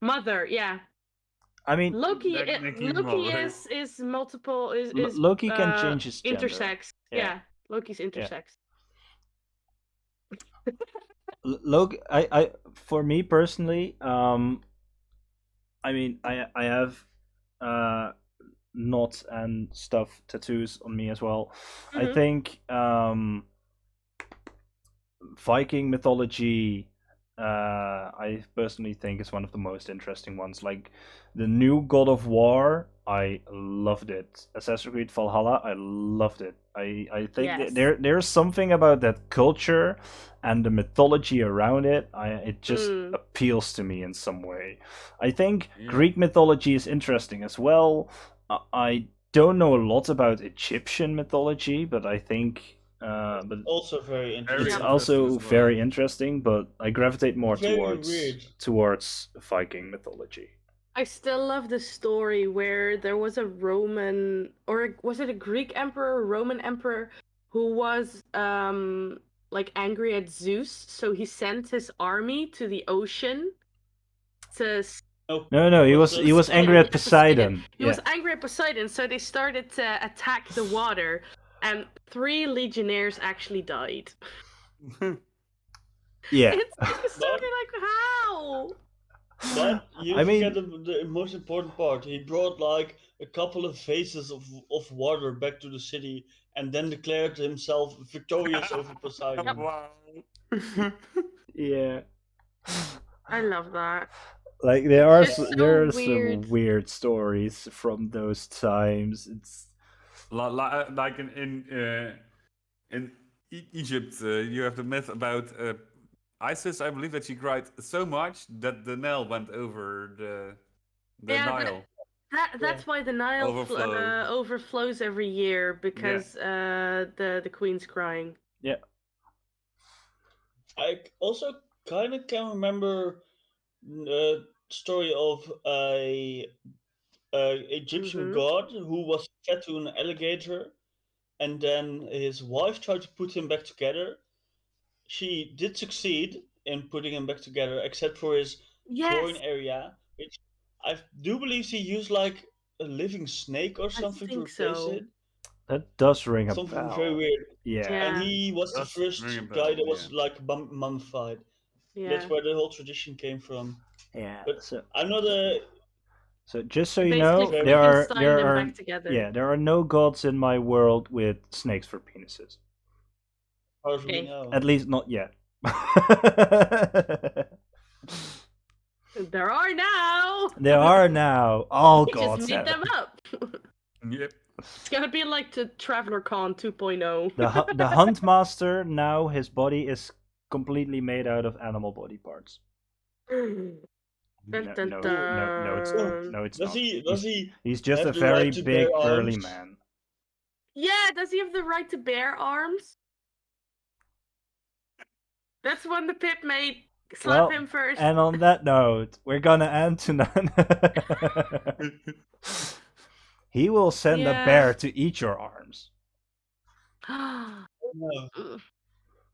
B: Mother, yeah.
A: I mean,
B: Loki
D: Technically
B: Loki
D: mother.
B: is multiple is
A: Loki can change his gender.
B: intersex.
A: Yeah.
B: Loki's intersex.
A: Loki, I for me personally, I mean, I have knots and stuff tattoos on me as well. I
B: Mhm.
A: think Viking mythology, I personally think is one of the most interesting ones. Like the new God of War, I loved it. Assassin's Creed Valhalla, I loved it. I think
B: Yes.
A: there's something about that culture and the mythology around it. It just appeals to me in some way. I think Greek mythology is interesting as well. I don't know a lot about Egyptian mythology, but I think but
C: Also very interesting.
A: it's
D: Very
A: also
D: interesting as well.
A: very interesting, but I gravitate more
C: Very
A: towards
C: weird.
A: Viking mythology.
B: I still love the story where there was a Roman, or was it a Greek emperor, Roman emperor, who was like angry at Zeus, so he sent his army to the ocean to.
A: No, he was angry at Poseidon.
B: He was angry at Poseidon, so they started to attack the water, and 3 legionnaires actually died.
A: Yeah.
B: It's a story like how?
C: But you
A: I mean-
C: forget the most important part. He brought like a couple of vases of water back to the city and then declared himself victorious over Poseidon.
D: Wow.
A: Yeah.
B: I love that.
A: Like there are
B: It's so
A: there are
B: weird.
A: some weird stories from those times. It's
D: Like in Egypt, you have the myth about Isis. I believe that she cried so much that the Nile went over the
B: Yeah,
D: Nile.
B: That's why the Nile overflows every year, because the queen's crying.
A: yeah.
C: I also kind of can remember story of a Egyptian
B: Mhm.
C: god who was fed to an alligator, and then his wife tried to put him back together. She did succeed in putting him back together, except for his groin
B: Yes,
C: area, which I do believe he used like a living snake or
B: I
C: something to
B: think
C: replace
B: so.
C: it.
A: That does ring a
C: Something very
A: bell.
C: weird.
A: Yeah.
C: And
B: Yeah,
C: he was the
D: Does ring a
C: first guy
D: bell,
C: that was
D: yeah.
C: like mummified. That's
B: yeah.
C: where the whole tradition came from.
A: Yeah.
C: But
A: So
C: I'm not a
A: just so
B: He
A: you
B: basically
A: know, there
C: very
A: are
B: Frankensteined them back together.
A: yeah, there are no gods in my world with snakes for penises.
C: far as we
B: Okay.
C: know.
A: At least not yet.
B: There are now.
A: There are now. All
B: They just
A: gods
B: made
A: have.
B: them up.
D: Yep.
B: It's gonna be like the Traveler Con 2.0.
A: The Hunt Master now his body is completely made out of animal body parts.
B: Dun,
A: No,
B: dun,
A: no, no, it's not.
C: So,
B: dun.
A: No, it's
C: does
A: not.
C: he
A: He's just a
C: have the
A: very
C: right to bear
A: big burly
C: arms?
A: man.
B: Yeah, does he have the right to bear arms? That's when the pip mate. Slap
A: Well,
B: him first.
A: and on that note, we're gonna end tonight. He will send a
B: Yeah.
A: bear to eat your arms.
C: No.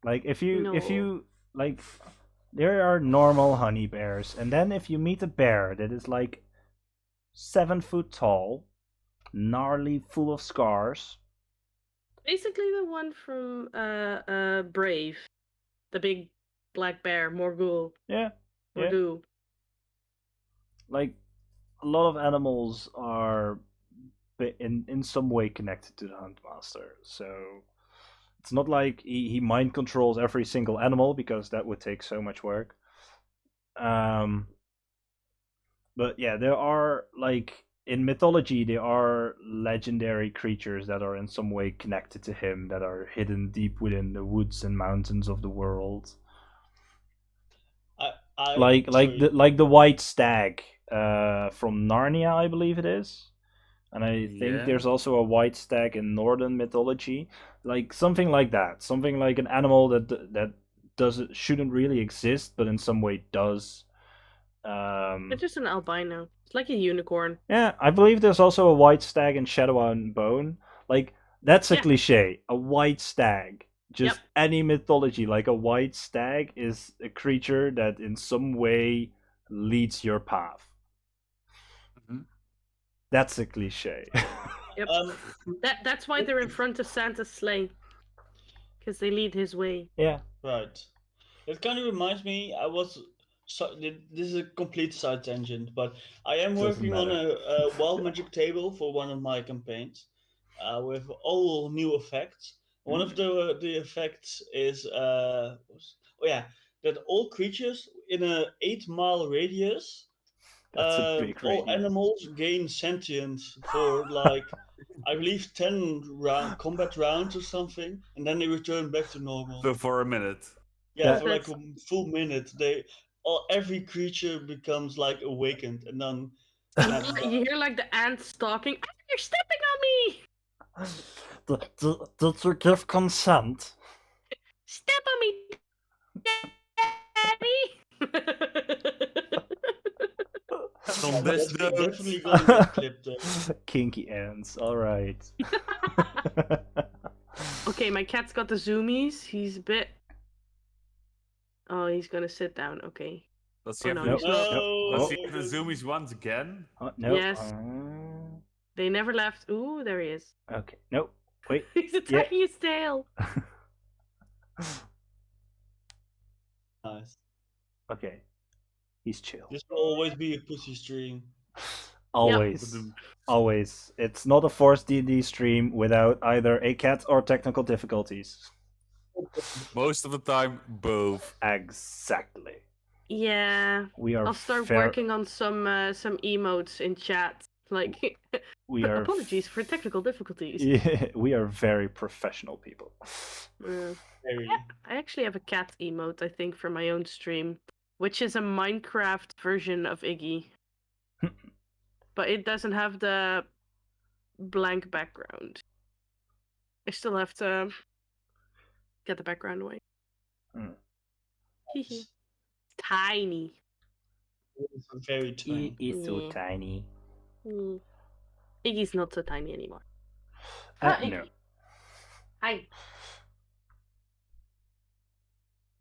A: Like if you
B: No.
A: like, there are normal honey bears, and then if you meet a bear that is like 7 foot tall, gnarly, full of scars.
B: Basically the one from Brave. The big black bear, Morgul.
A: Yeah, yeah.
B: Mordu.
A: Like a lot of animals are in some way connected to the Hunt Master. So it's not like he mind controls every single animal, because that would take so much work. But yeah, there are, like, in mythology, there are legendary creatures that are in some way connected to him, that are hidden deep within the woods and mountains of the world. Like the white stag from Narnia, I believe it is. And I think
D: Yeah.
A: there's also a white stag in northern mythology, like something like that, something like an animal that shouldn't really exist, but in some way does.
B: It's just an albino. It's like a unicorn.
A: Yeah, I believe there's also a white stag in Shadow and Bone. Like, that's a
B: Yeah.
A: cliche. A white stag. Just
B: Yep.
A: any mythology, like a white stag is a creature that in some way leads your path.
D: Mhm.
A: That's a cliche.
B: Yep. That's why they're in front of Santa's sleigh. Because they lead his way.
A: Yeah.
C: Right. It kind of reminds me. This is a complete side tangent, but I am
A: Doesn't
C: working on
A: matter.
C: a wild magic table for one of my campaigns, with all new effects. One of the effects is that all creatures in a 8 mile radius,
A: That's a big
C: all
A: radius.
C: animals gain sentience for like I believe 10 combat rounds or something, and then they return back to normal.
D: So for a minute.
C: Yeah,
A: That-
C: for like a full minute, every creature becomes like awakened, and then
B: You hear like the ants stalking. "Ah, you're stepping on me!
A: Did you give consent?
B: Step on me, daddy!"
D: On this
C: that's
D: note,
C: definitely gonna get clipped.
A: Kinky ants. All right.
B: Okay, my cat's got the zoomies. He's a bit. Oh, he's gonna sit down. Okay.
D: does he
B: Oh,
D: have
B: no,
D: the,
B: he's not.
D: does
C: No,
D: he have the zoomies once again?
A: No.
B: Yes. They never left. Ooh, there he is.
A: Okay. No. Wait.
B: He's attacking his tail.
C: nice.
A: Okay. He's chill.
C: This will always be a pussy stream.
A: Always. Always. It's not a Forced D&D stream without either a cat or technical difficulties.
D: Most of the time, both.
A: Exactly.
B: Yeah.
A: We are
B: I'll start working on some emotes in chat. Like,
A: we are
B: apologies for technical difficulties.
A: Yeah, we are very professional people.
C: Very.
B: I actually have a cat emote, I think, for my own stream, which is a Minecraft version of Iggy. But it doesn't have the blank background. I still have to get the background away. Tiny.
C: It's very tiny.
A: He is so
B: Yeah.
A: tiny.
B: Mm. Iggy's not so tiny anymore. Hi,
A: No.
B: Iggy. Hi.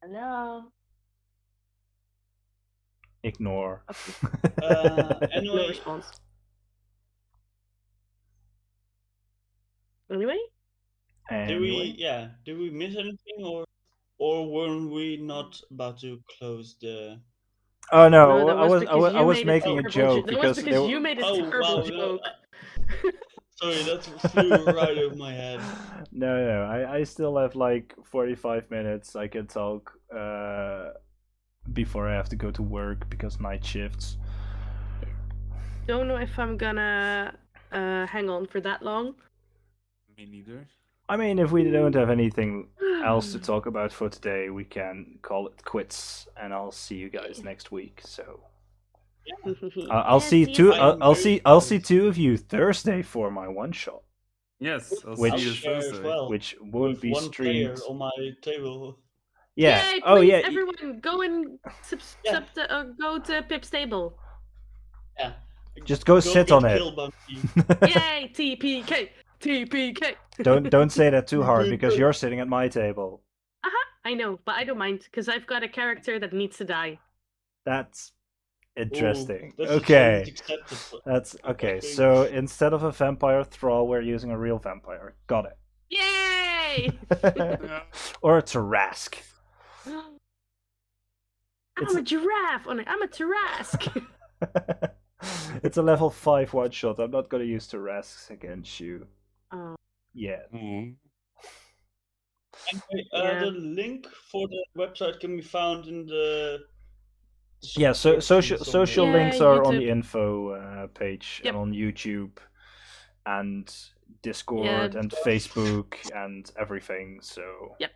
B: Hello.
A: Ignore.
B: No
C: Anyway,
B: response. Anyway?
C: did we miss anything, or were we not about to close the?
A: Oh
B: No,
A: no,
B: that was because
A: I
B: you
A: was
B: made a
A: making a
B: terrible
A: joke
B: That was
A: because
B: because you made a
C: Oh
B: terrible
C: wow!
B: joke.
C: Sorry, that flew right over my head.
A: No, I still have like 45 minutes I can talk before I have to go to work because night shifts.
B: Don't know if I'm gonna hang on for that long.
D: Me neither.
A: I mean, if we don't have anything else to talk about for today, we can call it quits, and I'll see you guys next week. So I'll see two. I'll see two of you Thursday for my one shot,
D: Yes, I'll
A: Which-
C: I'll
D: see you
C: share as
D: Thursday.
C: well.
A: which won't
C: With
A: be
C: one player
A: streamed.
C: on my table.
A: Yeah.
B: Yay,
A: Oh
B: please,
A: yeah.
B: everyone, go and
C: Yeah.
B: go to Pip's table.
C: Yeah.
A: Just go sit
C: get
A: on it.
C: killed by me.
B: Yay, TPK, TPK.
A: Don't say that too hard
C: Good,
A: because
C: good.
A: you're sitting at my table.
B: I know, but I don't mind because I've got a character that needs to die.
A: That's
C: Ooh,
A: interesting.
C: that's a
A: Okay.
C: challenge accepted.
A: That's okay.
C: think.
A: So instead of a vampire thrall, we're using a real vampire. Got it.
B: Yay!
A: Or a Tarask.
B: I'm a giraffe. I'm a Tarask.
A: It's a level 5 one shot. I'm not gonna use Tarasks against you.
B: Oh.
A: Yeah.
D: Mhm.
C: Anyway,
B: Yeah.
C: the link for the website can be found in the.
A: Yeah, so
C: description
A: social
C: somewhere.
A: links are on
B: YouTube.
A: the info page
B: Yep.
A: and on YouTube and Discord
B: Yeah,
A: and Facebook and everything. So
B: Yep.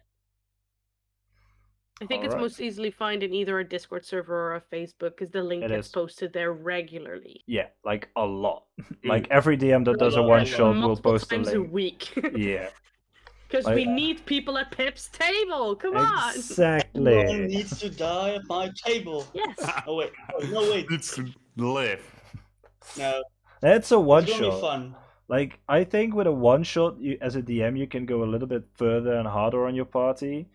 B: I think it's
A: Alright.
B: most easily found in either a Discord server or a Facebook because the link
A: It
B: gets
A: is.
B: posted there regularly.
A: yeah, like a lot. Like every DM that does a
C: lot,
A: one
C: a
A: shot will
B: multiple
A: post a
B: times a
A: link.
B: week.
A: Yeah,
B: Because
A: Like-
B: we need people at Pip's table. Come on.
A: exactly.
C: No one needs to die at my table.
B: Yes.
C: Oh wait, no wait.
D: Needs to live.
C: No,
A: That's a one
C: it's gonna be
A: shot.
C: fun.
A: Like I think with a one shot, as a DM, you can go a little bit further and harder on your party,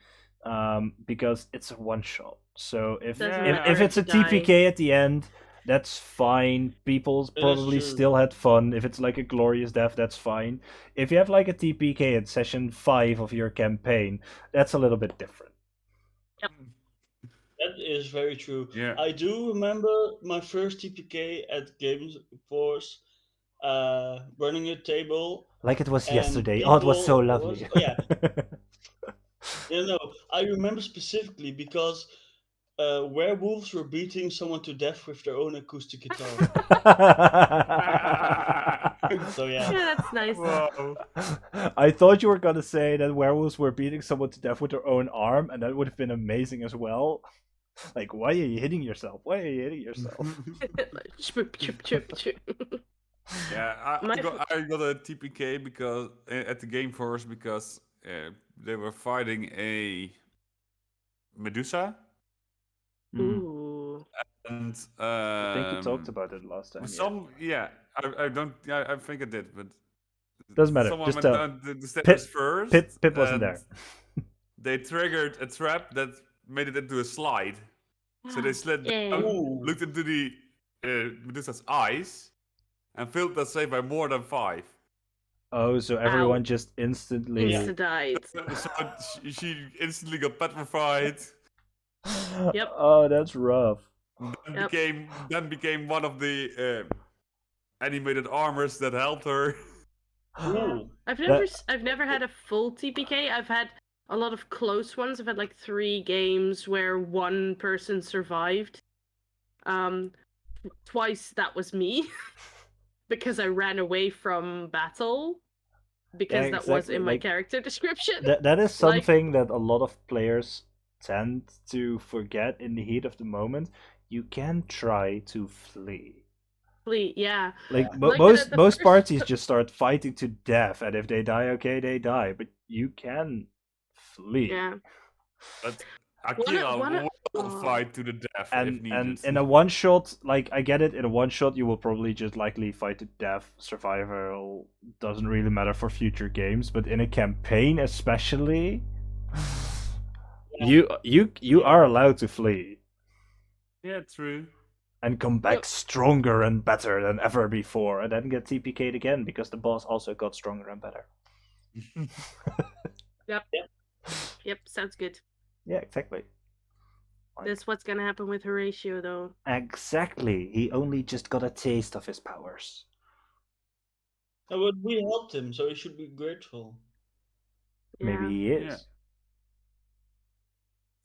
A: because it's a one shot. So if
B: Doesn't
A: if,
B: matter
A: if it's a
B: if you die.
A: TPK at the end, that's fine. People probably
C: true.
A: still had fun. If it's like a glorious death, that's fine. If you have like a TPK at session 5 of your campaign, that's a little bit different.
C: That is very true.
D: Yeah.
C: I do remember my first TPK at Games Force, running a table.
A: Like it was
C: And
A: yesterday. Oh, it was so
C: people-
A: lovely.
C: yeah. No, I remember specifically because werewolves were beating someone to death with their own acoustic guitar. So yeah.
B: Yeah, that's nice.
D: Wow.
A: I thought you were gonna say that werewolves were beating someone to death with their own arm, and that would have been amazing as well. Like, why are you hitting yourself? Why are you hitting yourself?
B: Chip, chip, chip, chip.
D: Yeah, I
B: My-
D: got a TPK because at the Game Force because they were fighting a Medusa,
B: Ooh.
D: and
A: I think you talked about it last time.
D: I don't. Yeah, I think I did, but
A: Doesn't matter,
D: Someone
A: just
D: went
A: tell.
D: down the stairs first.
A: Pip wasn't
D: and
A: there.
D: They triggered a trap that made it into a slide. So they slid
B: Yay.
D: down,
C: Ooh.
D: looked into the Medusa's eyes, and failed that save by more than 5.
A: Oh, so everyone
B: Ow.
A: just instantly.
B: Insta-died.
D: So she instantly got petrified.
B: Yep.
A: Oh, that's rough.
B: Yep.
D: Became one of the animated armors that helped her.
C: Ooh.
B: I've never had a full TPK. I've had a lot of close ones. I've had like 3 games where one person survived. Twice that was me because I ran away from battle because
A: Yeah,
B: that was
A: exactly,
B: in my
A: like,
B: character description.
A: That is
B: Like-
A: something that a lot of players tend to forget in the heat of the moment. You can try to flee.
B: Yeah.
A: Like
B: Like
A: most
B: the
A: most
B: first-
A: parties just start fighting to death, and if they die, okay, they die. But you can flee.
B: Yeah.
D: But Akira
B: one-
D: will fight to the death if
A: And
D: needed.
A: in a one shot, like I get it, in a one shot you will probably just likely fight to death. Survival doesn't really matter for future games, but in a campaign especially, you are allowed to flee
D: Yeah, true.
A: and come back stronger and better than ever before, and then get TPK'd again because the boss also got stronger and better.
B: Yep, sounds good.
A: Yeah, exactly.
B: That's what's gonna happen with Horatio, though.
A: Exactly. He only just got a taste of his powers.
C: No, but we helped him, so he should be grateful.
B: Yeah.
A: Maybe he is.
D: Yeah.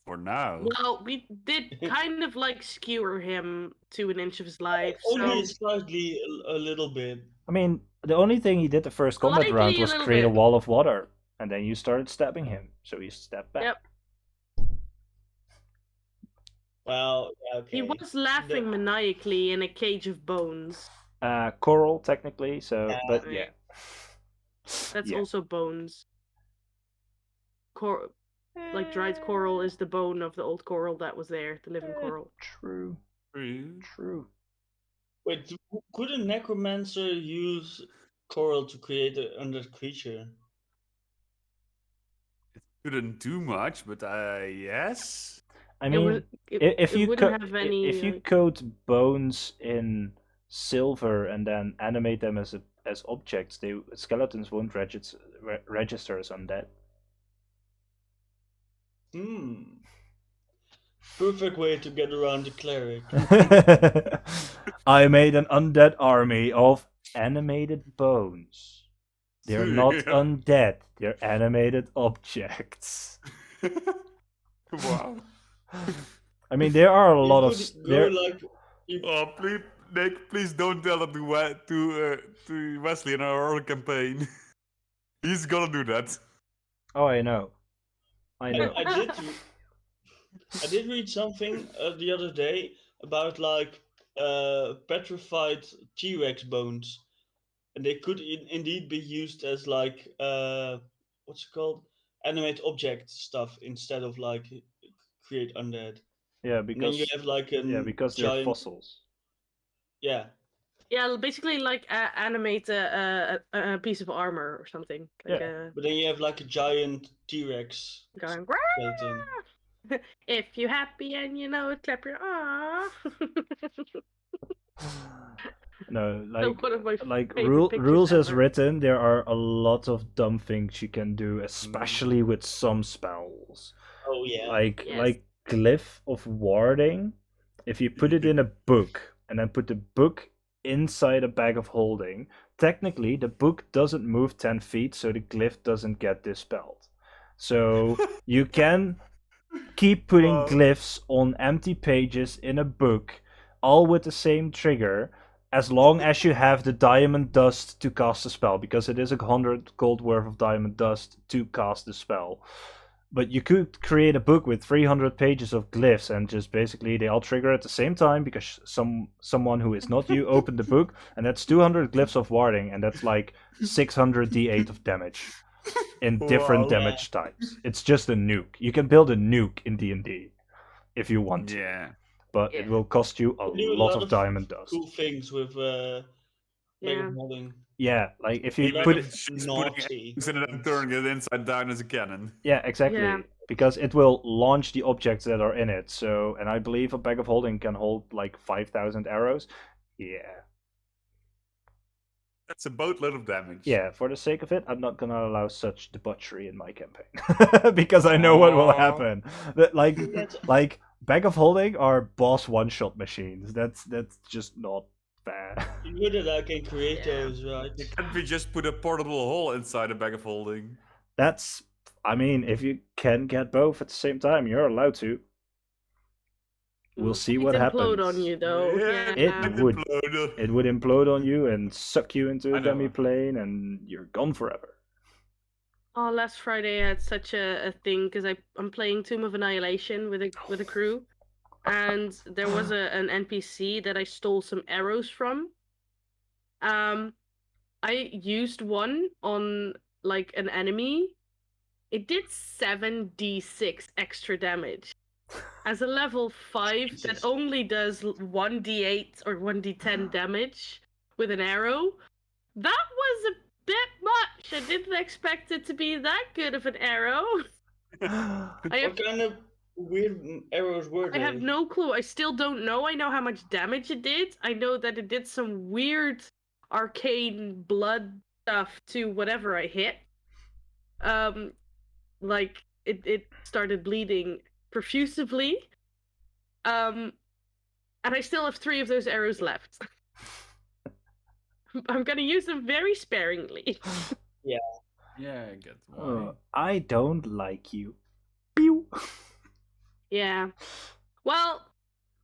D: For now.
B: Well, we did kind of like skewer him to an inch of his life.
C: Only
B: So
C: slightly, a little bit.
A: I mean, the only thing he did the first combat
B: Slightly
A: round
B: a
A: was
B: little
A: create a
B: bit.
A: wall of water, and then you started stabbing him, so he stepped back.
B: Yep.
C: Well, yeah, okay.
B: he was laughing maniacally in a cage of bones.
A: Coral, technically, so,
C: Yeah.
A: but yeah.
B: That's
A: Yeah.
B: also bones. Like dried coral is the bone of the old coral that was there, the living coral.
A: True.
D: True.
A: True.
C: Wait, could a necromancer use coral to create an undead creature?
D: Couldn't do much, but yes.
A: I mean, if you
B: wouldn't have any.
A: if you coat bones in silver and then animate them as objects, skeletons won't register as undead.
C: Perfect way to get around the cleric.
A: I made an undead army of animated bones. They're not
D: Yeah.
A: undead, they're animated objects.
D: Wow.
A: I mean, there are a
C: You
A: lot of
C: could go like
D: Oh, please, Nick, please don't tell it to Wesley in our own campaign. He's gonna do that.
A: Oh, I know. I know.
C: I did read something the other day about like petrified T-Rex bones, and they could indeed be used as like what's it called, animate object stuff instead of like create undead.
A: Yeah,
C: And then
A: because
C: you have like a
A: because they're
C: giant
A: fossils.
C: yeah.
B: Yeah, basically like animate a piece of armor or something. Like
A: Yeah.
C: But then you have like a giant T-Rex
B: going.
C: skeleton.
B: If you're happy and you know it, clap your ah.
A: No,
B: One of my
A: like
B: favorite pictures
A: rules as
B: ever.
A: written, there are a lot of dumb things you can do, especially with some spells.
C: Oh yeah.
A: Like
B: Yes.
A: Glyph of Warding. If you put it in a book and then put the book inside a bag of holding, technically the book doesn't move 10 feet, so the glyph doesn't get dispelled. So you can keep putting
D: Wow.
A: glyphs on empty pages in a book, all with the same trigger, as long as you have the diamond dust to cast the spell, because it is 100 gold worth of diamond dust to cast the spell. But you could create a book with 300 pages of glyphs, and just basically they all trigger at the same time because someone who is not you opened the book, and that's 200 glyphs of warding, and that's like 600 d8 of damage in different
D: Wow.
A: damage types. It's just a nuke. You can build a nuke in D&D if you want to,
D: Yeah.
A: but it will cost you a
C: Do
A: lot of diamond dust.
C: Cool things with mega modding.
A: Yeah, like if you
C: Like
A: put
C: a
A: it,
C: naughty.
D: And then turning it inside down as a cannon.
A: yeah, exactly,
B: Yeah.
A: because it will launch the objects that are in it. So, and I believe a bag of holding can hold like 5,000 arrows. Yeah.
D: That's a boatload of damage.
A: Yeah, for the sake of it, I'm not gonna allow such debauchery in my campaign because I know what will
D: Aw.
A: happen. That like bag of holding are boss one-shot machines. That's just not fair.
C: You know that I can create
B: Yeah.
C: those, right?
D: Can't we just put a portable hole inside a bag of holding?
A: That's, I mean, if you can get both at the same time, you're allowed to. We'll see what
B: It'd
A: happens.
B: implode on you though.
D: Yeah,
B: Yeah.
A: It would.
D: implode.
A: It would implode on you and suck you into
D: I
A: a
D: know.
A: demi-plane, and you're gone forever.
B: Oh, last Friday I had such a thing because I'm playing Tomb of Annihilation with a crew, and there was an NPC that I stole some arrows from. I used one on like an enemy. It did 7d6 extra damage. as a level 5 that
C: Jesus.
B: only does 1d8 or 1d10 damage with an arrow, that was a bit much. I didn't expect it to be that good of an arrow. I have,
C: What kind of weird arrows were
B: I
C: they?
B: have no clue. I still don't know. I know how much damage it did. I know that it did some weird arcane blood stuff to whatever I hit. Like it started bleeding profusively. And I still have 3 of those arrows left. I'm gonna use them very sparingly.
D: Yeah, I get why.
A: I don't like you. Pew.
B: Yeah. Well,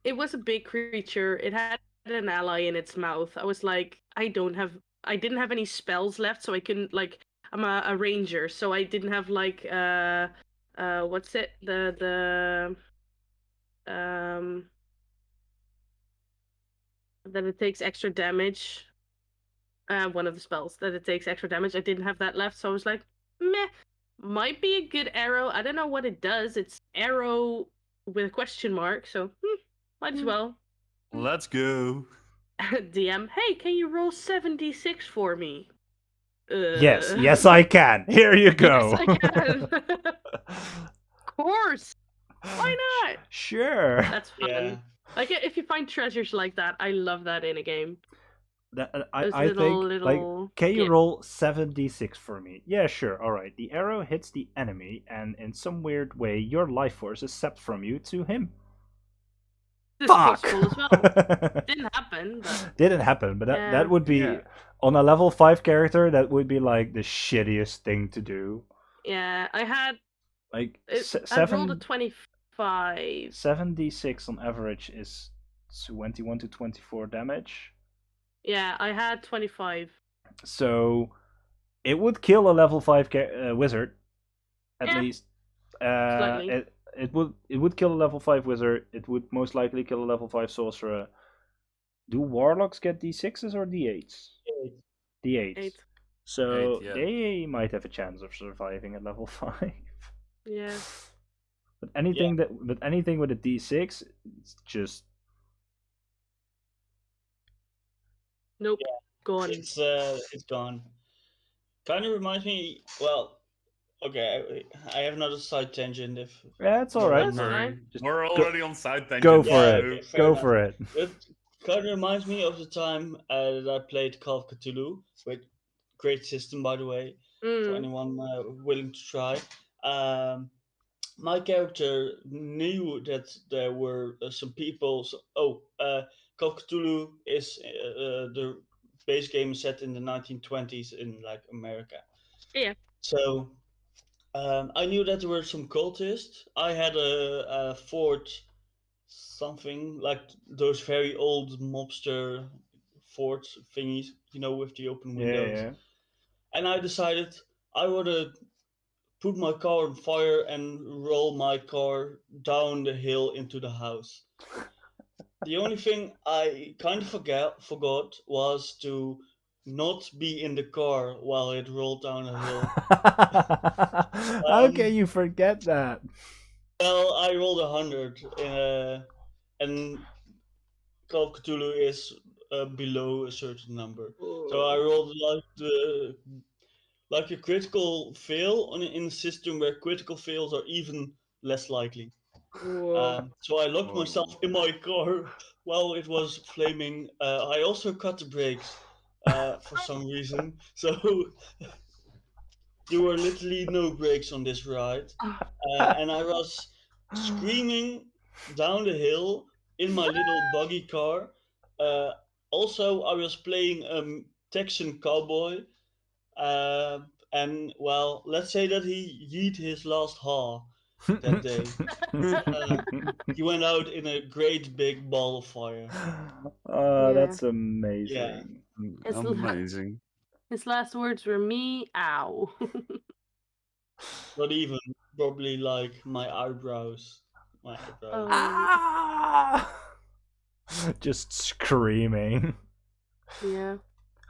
B: it was a big creature. It had an ally in its mouth. I was like, I didn't have any spells left, so I couldn't like. I'm a ranger, so I didn't have like what's it that it takes extra damage. One of the spells that it takes extra damage. I didn't have that left, so I was like, meh, might be a good arrow. I don't know what it does. It's arrow with a question mark, so might as well.
D: Let's go.
B: DM, hey, can you roll 7d6 for me?
A: Yes, I can. Here you go.
B: Yes, I can. Of course. Why not?
A: Sure.
B: That's fun.
C: Yeah.
B: Like if you find treasures like that, I love that in a game.
A: That,
B: Those
A: I think,
B: little
A: like, can you
B: gifts.
A: roll 7d6 for me? Yeah, sure. All right. The arrow hits the enemy, and in some weird way, your life force is sapped from you to him.
B: This is
A: Fuck!
B: possible as well. Didn't happen, but
A: Didn't happen, but that,
B: Yeah.
A: that would be,
D: Yeah.
A: on a level 5 character, that would be, like, the shittiest thing to do.
B: yeah, I had
A: Like,
B: I rolled a 25.
A: 7d6 on average is 21 to 24 damage.
B: Yeah, I had 25.
A: So it would kill a level 5 wizard, at
B: Yeah.
A: least.
B: Slightly.
A: It would kill a level 5 wizard. It would most likely kill a level 5 sorcerer. Do warlocks get d6s or d8s? D8s.
B: 8.
A: So
D: 8, yeah.
A: they might have a chance of surviving at level 5.
B: Yeah.
A: But anything with a d6, it's just
B: Nope.
C: Yeah.
B: Gone.
C: It's gone. Kind of reminds me. Well, okay, I have another side tangent. If
A: yeah, it's all
C: Don't
A: right.
B: That's
C: worry.
B: fine.
A: Just
D: We're
A: go-
D: already on side tangent.
A: Go for
C: Yeah,
A: it.
C: okay, fair
A: Go
C: enough.
A: for it.
C: It kind of reminds me of the time that I played Call of Cthulhu, with great system, by the way, for anyone willing to try. My character knew that there were some people. Call of Cthulhu is the base game set in the 1920s in like America.
B: Yeah.
C: So I knew that there were some cultists. I had a fort, something like those very old mobster fort thingies, with the open windows.
A: Yeah.
C: And I decided I would put my car on fire and roll my car down the hill into the house. The only thing I kind of forgot was to not be in the car while it rolled down the hill.
A: How can you forget that?
C: Well, I rolled 100 and Call of Cthulhu is below a certain number. So I rolled like a critical fail in a system where critical fails are even less likely.
B: Whoa.
C: So I locked myself in my car while it was flaming. I also cut the brakes for some reason. So there were literally no brakes on this ride. And I was screaming down the hill in my little buggy car. Also, I was playing Texan cowboy. And well, let's say that he yeet his last haw that day. He went out in a great big ball of fire.
A: Oh,
B: Yeah.
A: that's amazing.
C: Yeah.
D: Amazing.
B: His last words were me, ow.
C: Not even, probably like my eyebrows.
B: Oh.
A: Ah! Just screaming.
B: Yeah.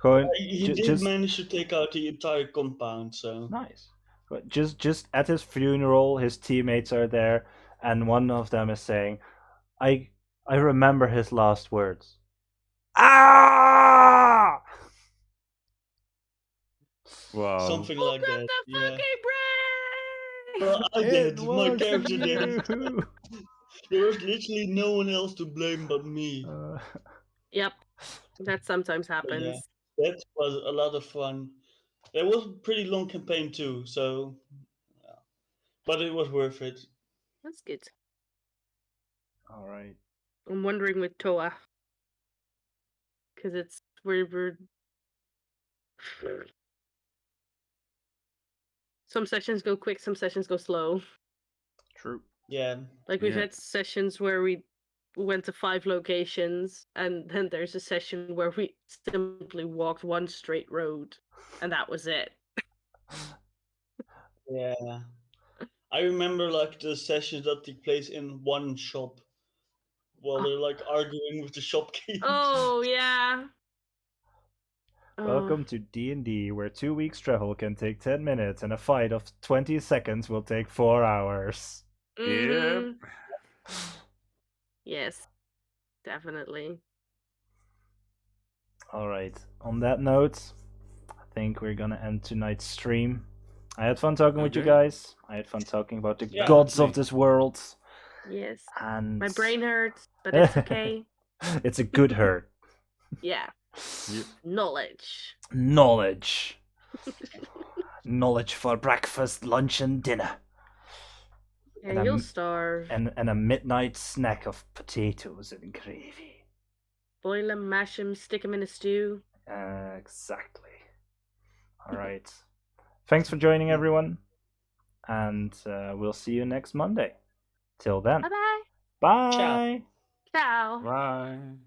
A: Gewoon,
C: He did
A: just
C: manage to take out the entire compound, so.
A: nice. But just at his funeral, his teammates are there. and one of them is saying, I remember his last words. Ah!
D: Wow.
C: Something
B: Who
C: like
B: got
C: that.
B: the
C: Yeah.
B: fucking brain?
C: Well, I
A: It
C: did. My
A: was
C: character did.
A: you.
C: There was literally no one else to blame but me.
B: Yep, that sometimes
C: But yeah,
B: happens.
C: that was a lot of fun. It was a pretty long campaign too, so yeah. But it was worth it.
B: That's good.
A: All right.
B: I'm wondering with Toa, because it's we're some sessions go quick, some sessions go slow.
A: True.
C: Yeah.
B: Like we've
D: Yeah.
B: had sessions where we went to 5 locations, and then there's a session where we simply walked one straight road, and that was it.
C: Yeah. I remember like the sessions that take place in one shop while they're like arguing with the shopkeep.
B: Oh yeah. Oh,
A: Welcome to D&D, where 2 weeks travel can take 10 minutes and a fight of 20 seconds will take 4 hours.
B: mhm.
D: Yep.
B: Yes, definitely.
A: All right. On that note, I think we're gonna end tonight's stream. I had fun talking with you
D: Okay.
A: guys. I had fun talking about the
C: Yeah,
A: gods
C: me.
A: of this world.
B: Yes.
A: And
B: My brain hurts, but it's okay.
A: It's a good hurt.
B: Yeah.
D: Yep.
B: Knowledge.
A: Knowledge. Knowledge for breakfast, lunch, and dinner.
B: Yeah,
A: And
B: you'll starve.
A: And a midnight snack of potatoes and gravy.
B: Boil 'em, mash 'em, stick 'em in a stew.
A: Exactly. All right. Thanks for joining, everyone. And we'll see you next Monday. Till then.
B: Bye-bye.
A: Bye.
B: Ciao.
D: Bye.